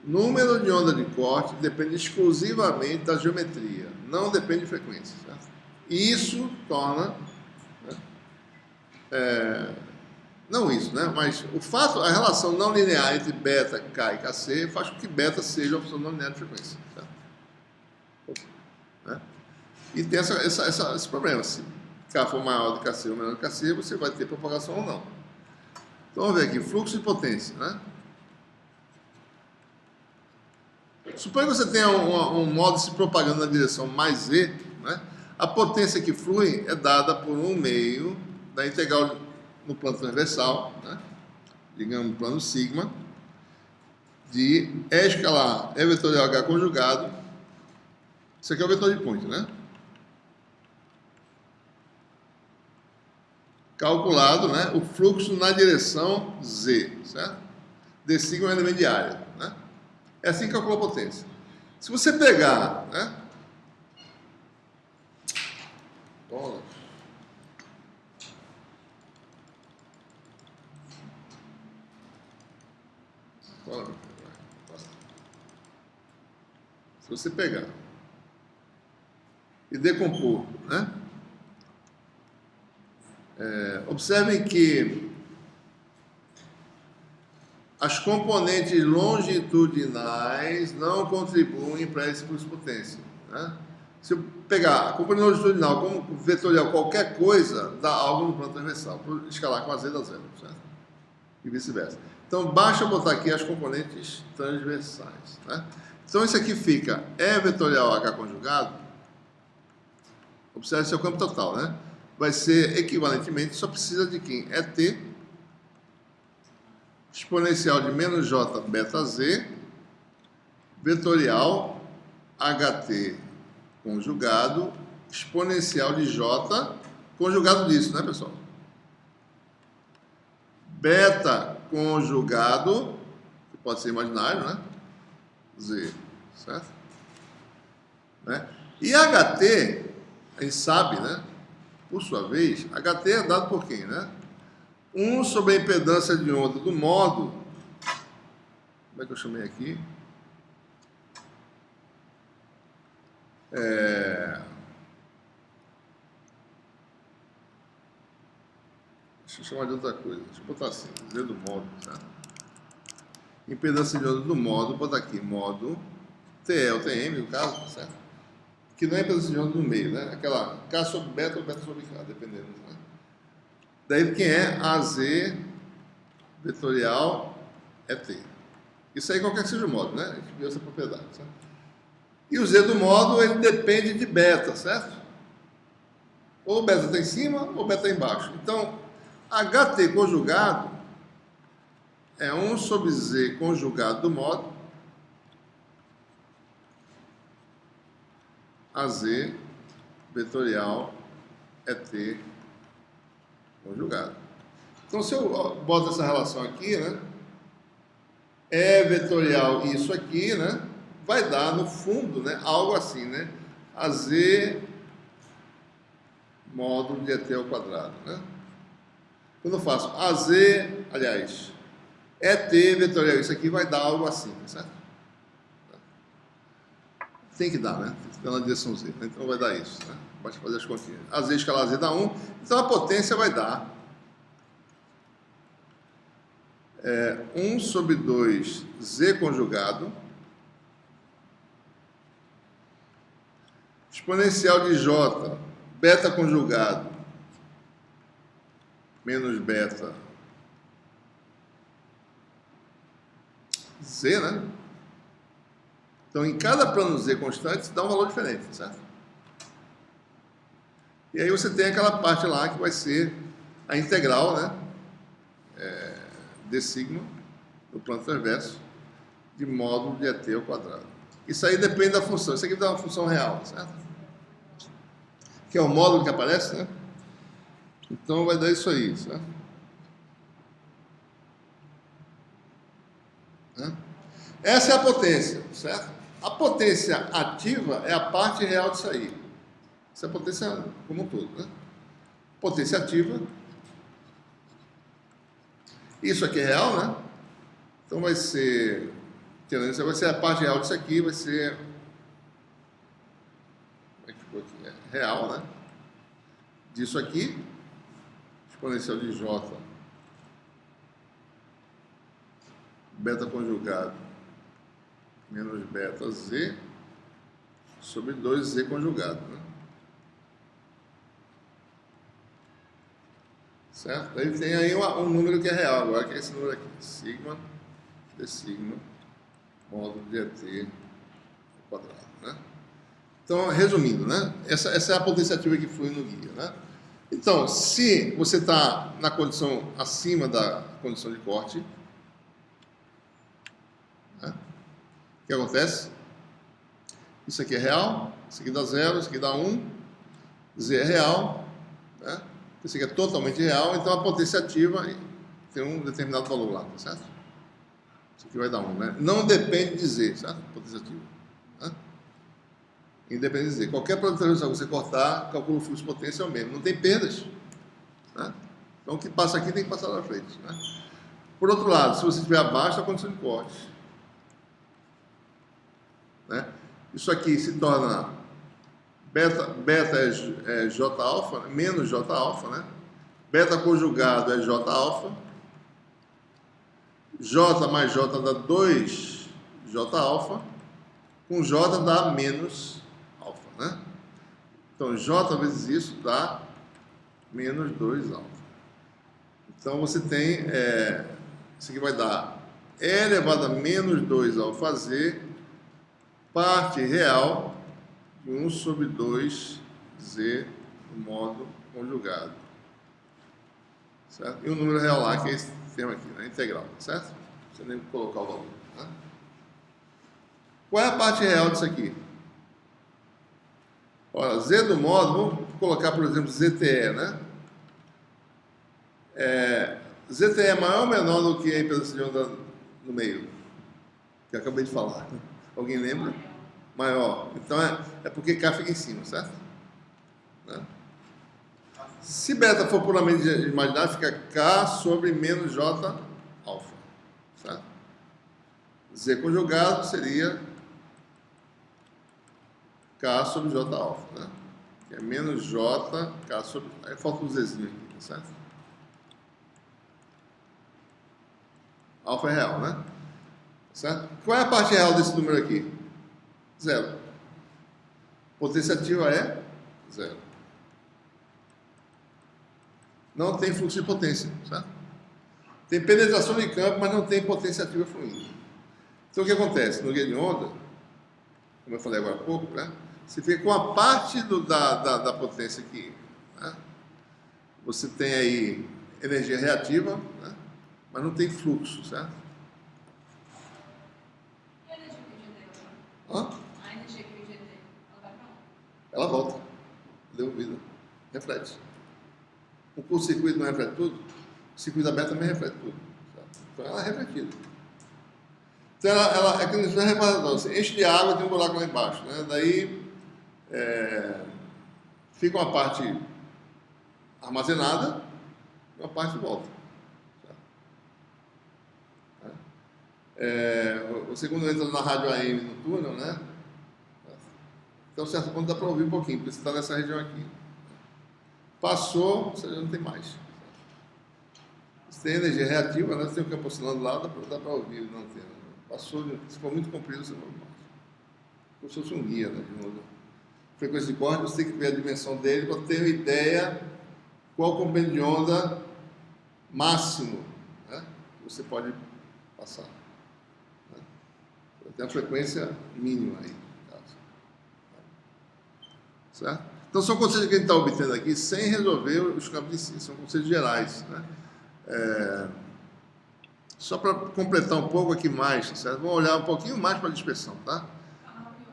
Número de onda de corte depende exclusivamente da geometria, não depende de frequência, certo? E isso torna, né, não isso, né? Mas o fato, a relação não linear entre beta, K e KC faz com que beta seja a opção não linear de frequência, certo? Né? E tem esse problema, se K for maior do que KC ou menor do que KC, você vai ter propagação ou não. Então vamos ver aqui, fluxo de potência, né? Suponha que você tenha um modo se propagando na direção mais Z, né? A potência que flui é dada por 1/2 da integral no plano transversal, né? Digamos no plano sigma, de E escalar E vetorial H conjugado. Isso aqui é o vetor de ponte, né? Calculado, né? O fluxo na direção Z, certo? D sigma é um elemento de área, né? É assim que calcula a potência. Se você pegar, né? Se você pegar e decompor, né? Observem que as componentes longitudinais não contribuem para esse fluxo de potência, né? Se eu pegar a componente longitudinal como vetorial qualquer coisa, dá algo no plano transversal. Por escalar com a Z dá zero, certo? E vice-versa. Então, basta botar aqui as componentes transversais, né? Então, isso aqui fica E vetorial H conjugado. Observe esse é o campo total, né? Vai ser equivalentemente, só precisa de quem? ET exponencial de menos J beta Z vetorial HT conjugado exponencial de J conjugado disso, né, pessoal? Beta conjugado, que pode ser imaginário, né? Z, certo? Né? E HT, a gente sabe, né? Por sua vez, HT é dado por quem, né? 1 sobre a impedância de onda do modo. Como é que eu chamei aqui? Deixa eu chamar de outra coisa. Deixa eu botar assim, Z do modo, certo? Impedância de onda do modo, vou botar aqui, modo TL, TM, no caso, certo? Que não é impedância de onda do meio, né? Aquela K sobre beta ou beta sobre K, dependendo, né? Daí quem é AZ vetorial é T. Isso aí qualquer que seja o modo, né? A gente viu essa propriedade, certo? E o Z do modo, ele depende de beta, certo? Ou beta está em cima ou beta está embaixo. Então, HT conjugado é 1 sobre Z conjugado do modo AZ vetorial é T conjugado. Então, se eu boto essa relação aqui, né? E vetorial isso aqui, né? Vai dar, no fundo, né? Algo assim, né? AZ módulo de ET ao quadrado, né? Quando eu faço AZ, aliás, ET vetorial isso aqui vai dar algo assim, certo? Tem que dar, né? Tem que dar na direção Z, né? Então vai dar isso, né? Basta fazer as continhas. AZ escalar Z dá 1, então a potência vai dar 1 sobre 2 Z conjugado exponencial de J beta conjugado menos beta Z, né? Então, em cada plano Z constante, dá um valor diferente, certo? E aí você tem aquela parte lá que vai ser a integral, né? D sigma, do plano transverso, de módulo de ET ao quadrado. Isso aí depende da função. Isso aqui dá uma função real, certo? Que é o módulo que aparece, né? Então, vai dar isso aí, certo? Essa é a potência, certo? A potência ativa é a parte real disso aí. Isso é a potência como um todo, né? Potência ativa. Isso aqui é real, né? Então vai ser a parte real disso aqui, vai ser... Como é que ficou aqui? É real, né? Disso aqui, exponencial de J, beta conjugado, menos beta Z, sobre 2Z conjugado, né? Certo? Aí tem aí um número que é real agora, que é esse número aqui, sigma de sigma módulo de ET ao quadrado, né? Então, resumindo, né? Essa é a potência ativa que flui no guia, né? Então, se você está na condição acima da condição de corte, né? O que acontece? Isso aqui é real, isso aqui dá 0, isso aqui dá 1, Z é real, né? Isso aqui é totalmente real, então a potência ativa tem um determinado valor lá, tá certo? Isso aqui vai dar 1, né? Não depende de Z, certo? Potência ativa. Né? Independente de Z. Qualquer produto que você cortar, calcula o fluxo de potência é o mesmo. Não tem perdas. Né? Então o que passa aqui tem que passar lá na frente. Né? Por outro lado, se você estiver abaixo da condição de corte, né? Isso aqui se torna beta é J alfa, menos J alfa, né? Beta conjugado é J alfa. J mais J dá 2 J alfa. Com J dá menos alfa, né? Então, J vezes isso dá menos 2 alfa. Então, você tem, isso aqui vai dar E elevado a menos 2 alfa Z, parte real de 1 sobre 2 Z no modo conjugado. Certo? E o número real lá, que é esse termo aqui, né? Integral, certo? Você nem colocar o valor. Né? Qual é a parte real disso aqui? Olha, Z do módulo, vamos colocar, por exemplo, ZTE, né? ZTE é maior ou menor do que a impedância de onda no meio? Que eu acabei de falar. Alguém lembra? Maior. Então é porque K fica em cima, certo? Né? Se beta for puramente imaginário, fica K sobre menos J alfa. Certo? Z conjugado seria K sobre J alfa, né? Que é menos J, K sobre... Aí falta um Zzinho aqui, tá certo? Alfa é real, né? Certo? Qual é a parte real desse número aqui? 0. Potência ativa é 0. Não tem fluxo de potência, certo? Tem penetração de campo, mas não tem potência ativa fluindo. Então o que acontece? No guia de onda, como eu falei agora há pouco, né? Você fica com a parte da potência aqui, né? Você tem aí energia reativa, né? Mas não tem fluxo, certo? E a energia que o GT? Hã? A energia que o GT, ela vai pra onde? Ela volta, devolvida, reflete. O curto-circuito não reflete tudo, o circuito aberto também reflete tudo. Certo? Então ela é refletida. Então ela é que não é reparador. Você enche de água e tem um buraco lá embaixo, né? Daí fica uma parte armazenada e uma parte volta. Você quando entra na rádio AM no túnel, né? Até um certo ponto dá para ouvir um pouquinho, porque você está nessa região aqui. Passou, você já não tem mais. Você tem energia reativa, né? Você tem o campo oscilando lá, dá para ouvir na antena. Passou, se for muito comprido, você não ouve mais. Como se fosse um guia, né? De novo. Frequência de corte, você tem que ver a dimensão dele para ter uma ideia qual o comprimento de onda máximo, né? Que você pode passar. Tem a frequência mínima aí. Certo? Então são conceitos que a gente está obtendo aqui sem resolver os campos de si, são conceitos gerais. Né? Só para completar um pouco aqui mais, certo? Vamos olhar um pouquinho mais para a dispersão, tá? A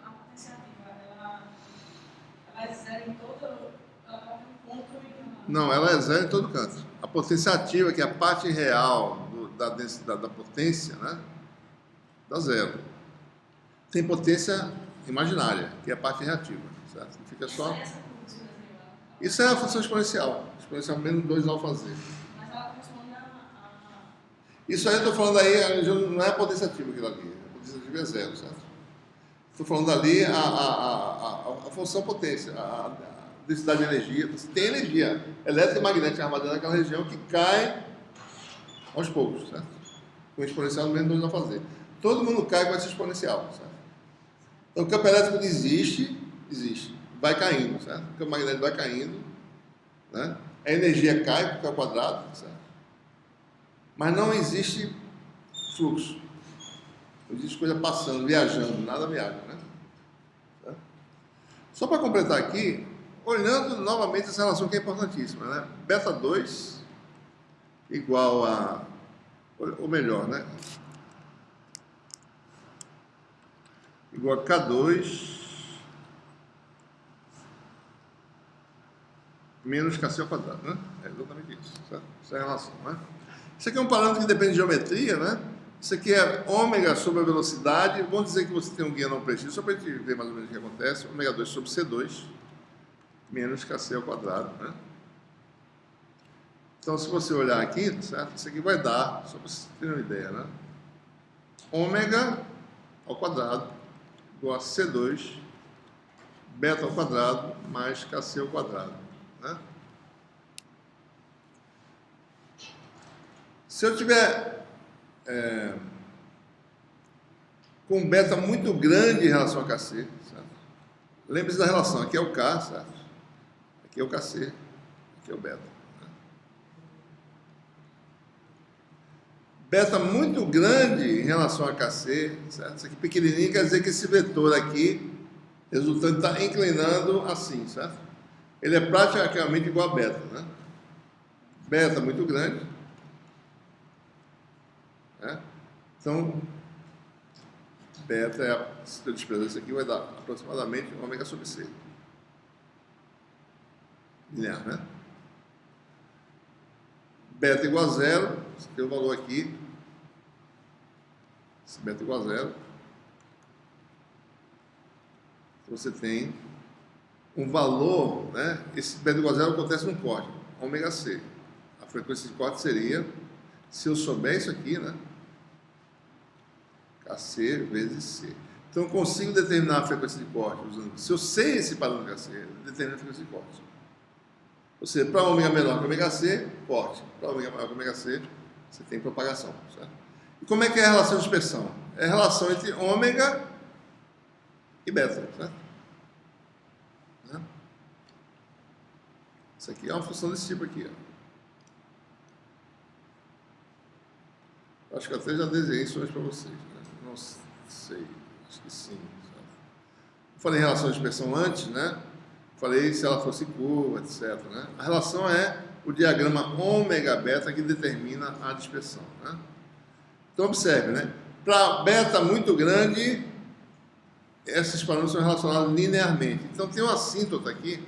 potência ativa, ela é zero em todo... Ela vai um ponto e... Não, ela é zero em todo canto. A potência ativa, que é a parte real da densidade da potência, né? Dá zero. tem potência imaginária, que é a parte reativa, certo? Fica só... Isso é a função exponencial menos 2 alfa z. Mas ela corresponde a... Isso aí eu estou falando aí, não é a potência ativa aquilo ali, a potência ativa é 0, certo? Estou falando ali a função potência, a densidade de energia. Você tem energia elétrica e magnética armazenada naquela região que cai aos poucos, certo? Com exponencial menos 2 alfa z. Todo mundo cai com essa exponencial, certo? Então o campo elétrico existe, vai caindo, certo? O campo magnético vai caindo, né? A energia cai porque é o quadrado, certo? Mas não existe fluxo. Não existe coisa passando, viajando, nada viaja, né? Certo? Só para completar aqui, olhando novamente essa relação que é importantíssima, né? Beta 2 igual a, ou melhor, né? Igual a K2 menos KC ao quadrado, né? É exatamente isso, certo? Essa é a relação, né? Isso aqui é um parâmetro que depende de geometria, né? Isso aqui é ômega sobre a velocidade. Vamos dizer que você tem um guia não preciso, só para a gente ver mais ou menos o que acontece. Ômega 2 sobre C2 menos KC ao quadrado, né? Então, se você olhar aqui, certo? Isso aqui vai dar, só para vocês terem uma ideia, né? Ômega ao quadrado igual a C2 beta ao quadrado mais KC ao quadrado, né? Se eu tiver com um beta muito grande em relação a KC, certo? Lembre-se da relação, aqui é o K, certo? Aqui é o KC, aqui é o beta. Né? Beta muito grande em relação a KC, certo? Isso aqui pequenininho quer dizer que esse vetor aqui, resultante, está inclinando assim, certo? Ele é praticamente igual a beta, né? Beta muito grande. Né? Então, beta, se eu desprezar isso aqui, vai dar aproximadamente ômega sobre C. Linear, né? Beta igual a 0, você tem o valor aqui. Se beta igual a 0, você tem um valor, né? Esse beta igual a 0 acontece num código, ômega C. A frequência de corte seria, se eu souber isso aqui, né? KC vezes C. Então eu consigo determinar a frequência de corte usando. Se eu sei esse padrão de KC, eu determino a frequência de corte. Ou seja, para ômega menor que ômega C, corte. Para ômega maior que ômega C, você tem propagação. Certo? E como é que é a relação de dispersão? É a relação entre ômega e beta. Certo? Né? Isso aqui é uma função desse tipo aqui. Ó. Acho que eu até já desenhei isso hoje para vocês. Né? Não sei, acho que sim. Sabe? Falei em relação à dispersão antes, né? Falei se ela fosse curva, etc. Né? A relação é o diagrama ômega beta que determina a dispersão. Né? Então observe, né? Para beta muito grande, esses parâmetros são relacionados linearmente. Então tem uma assíntota aqui,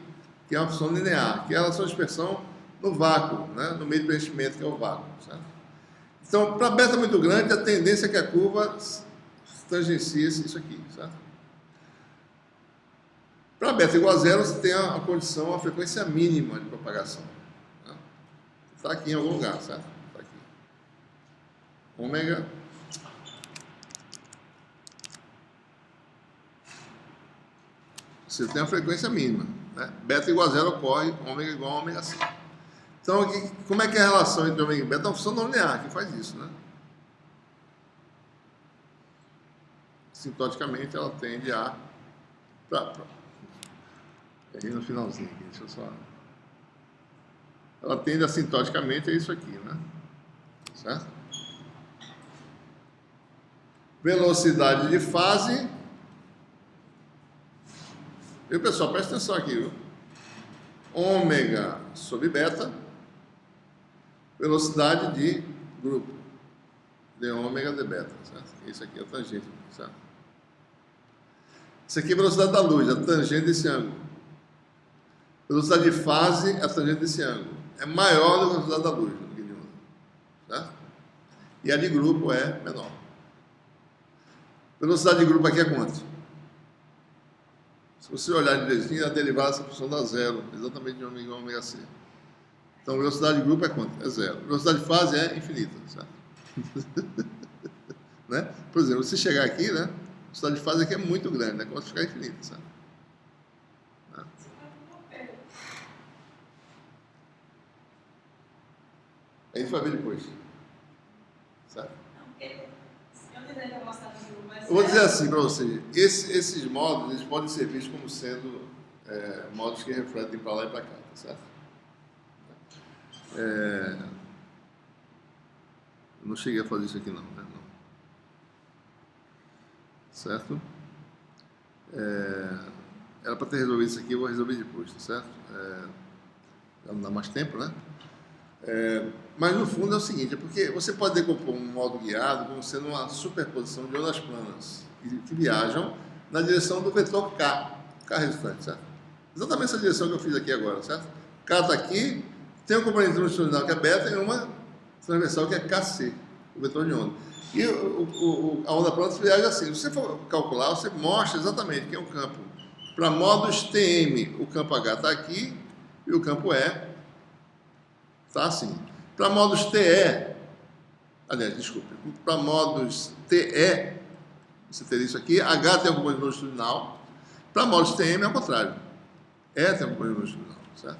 que é uma função linear, que é a relação de dispersão no vácuo, né? No meio de preenchimento, que é o vácuo. Certo? Então, para beta muito grande, a tendência é que a curva tangencie isso aqui, certo? Para beta igual a 0, você tem a condição, a frequência mínima de propagação. Está aqui em algum lugar, certo? Está aqui. Ômega. Você tem a frequência mínima. Né? Beta igual a 0 ocorre, ômega igual a ômega C. Então, aqui, como é que é a relação entre ômega e beta? É uma função não linear que faz isso, né? Sintoticamente, ela tende a... Aí no finalzinho aqui, deixa eu só... Ela tende assintoticamente a isso aqui, né? Certo? Velocidade de fase. Viu, pessoal? Presta atenção aqui, viu? Ômega sobre beta. Velocidade de grupo. De ômega de beta, certo? Isso aqui é a tangente, certo? Isso aqui é a velocidade da luz, a tangente desse ângulo. Velocidade de fase é a tangente desse ângulo. É maior do que a velocidade da luz, certo? E a de grupo é menor. Velocidade de grupo aqui é quanto? Se você olhar direitinho, a derivada dessa função dá zero, exatamente de ômega igual a ômega c. Então, velocidade de grupo é quanto? É zero. Velocidade de fase é infinita, certo? Né? Por exemplo, se chegar aqui, né? A velocidade de fase aqui é muito grande, né? Começa a ficar infinita, certo? Né? A gente vai ver depois. Certo? Eu vou dizer assim para você, esses módulos eles podem ser vistos como sendo módulos que refletem para lá e para cá, tá certo? Eu não cheguei a fazer isso aqui não, né? Não. Certo? Era para ter resolvido isso aqui, eu vou resolver depois, tá certo? Já não dá mais tempo, né? Mas no fundo é o seguinte, é porque você pode decompor um modo guiado como sendo uma superposição de ondas planas que viajam na direção do vetor K resultante, certo? Exatamente essa direção que eu fiz aqui agora, certo? K está aqui, tem um componente longitudinal que é beta e uma transversal que é KC, o vetor de onda. E a onda plana viaja assim. Se você for calcular, você mostra exatamente que é um campo. Para módulos TM, o campo H está aqui e o campo E está assim. Para módulos TE, aliás, desculpe, para módulos TE, você teria isso aqui, H tem um componente longitudinal. Para módulos TM é o contrário. E tem um componente longitudinal, certo?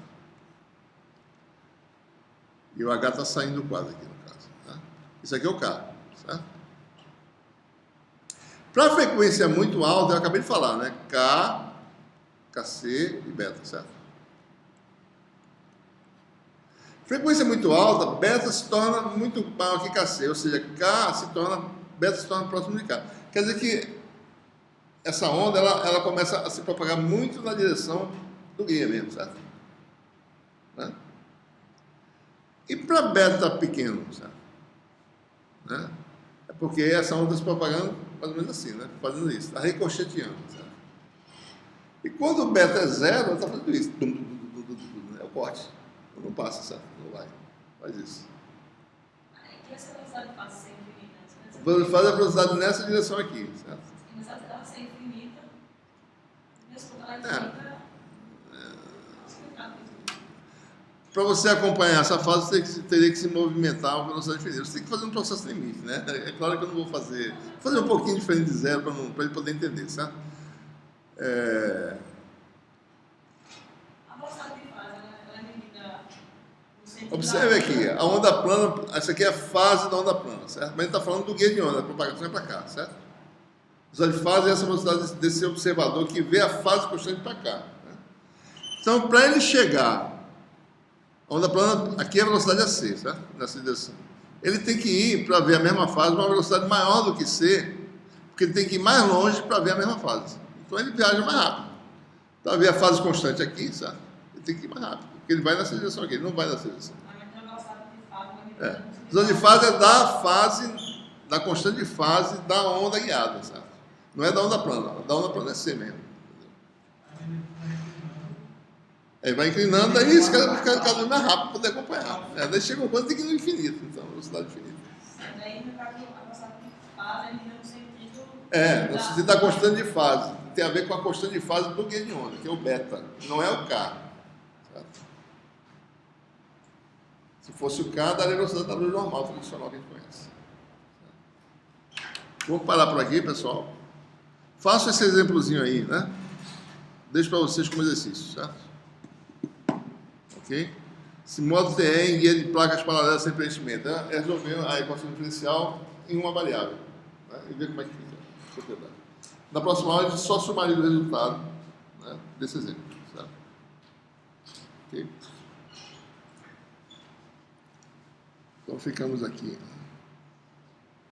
E o H está saindo do quadro aqui, no caso. Tá? Isso aqui é o K, certo? Para a frequência muito alta, eu acabei de falar, né? K, KC e beta, certo? Frequência muito alta, beta se torna muito maior que KC, ou seja, beta se torna próximo de K. Quer dizer que essa onda, ela começa a se propagar muito na direção do guia mesmo, certo? Né? E para beta pequeno, certo? Né? É porque essa onda está se propagando mais ou menos assim, né? Fazendo isso, está ricocheteando, certo? E quando o beta é zero, ela está fazendo isso. É o corte. Não passa, certo? Não vai. Faz isso. E essa velocidade de fase ser infinita? A velocidade de fase é a velocidade nessa direção aqui, certo? Mas ela ser infinita, mesmo quando ela é infinita, Para você acompanhar essa fase, você teria que se movimentar a uma velocidade infinita. Você tem que fazer um processo limite, né? É claro que eu não vou fazer. Vou fazer um pouquinho diferente de zero para ele poder entender, certo? a velocidade de fase ela é medida no sentido. Observe aqui, a onda plana, essa aqui é a fase da onda plana, certo? Mas a gente está falando do guia de onda, a propagação é para cá, certo? A velocidade de fase é essa velocidade desse observador que vê a fase constante para cá. Né? Então, para ele chegar, a onda plana, aqui é a velocidade é C, certo? Nessa direção. Ele tem que ir para ver a mesma fase uma velocidade maior do que C, porque ele tem que ir mais longe para ver a mesma fase. Então ele viaja mais rápido. Para ver a fase constante aqui, certo? Ele tem que ir mais rápido, porque ele vai nessa direção aqui, ele não vai nessa direção. A velocidade de fase é da fase, da constante de fase da onda guiada, certo? Não é da onda plana, da onda plana é C mesmo. Aí vai inclinando, daí esse cara vai ficar cada vez mais rápido para poder acompanhar. Daí chega um ponto que tem que ir no infinito, então, velocidade infinita. Daí, no caso, a velocidade de fase ainda no sentido. No sentido da constante de fase. Tem a ver com a constante de fase do guia de onda, que é o beta, não é o K. Certo? Se fosse o K, daria a velocidade da luz normal, tradicional que a gente conhece. Vamos parar por aqui, pessoal. Faço esse exemplozinho aí, né? Deixo para vocês como exercício, certo? Ok? Esse modo TE em guia de placas paralelas sem preenchimento é resolver a equação diferencial em uma variável, né? E ver como é que fica a propriedade. Na próxima aula a gente só sumaria o resultado, né, desse exemplo, certo? Ok? Então ficamos aqui.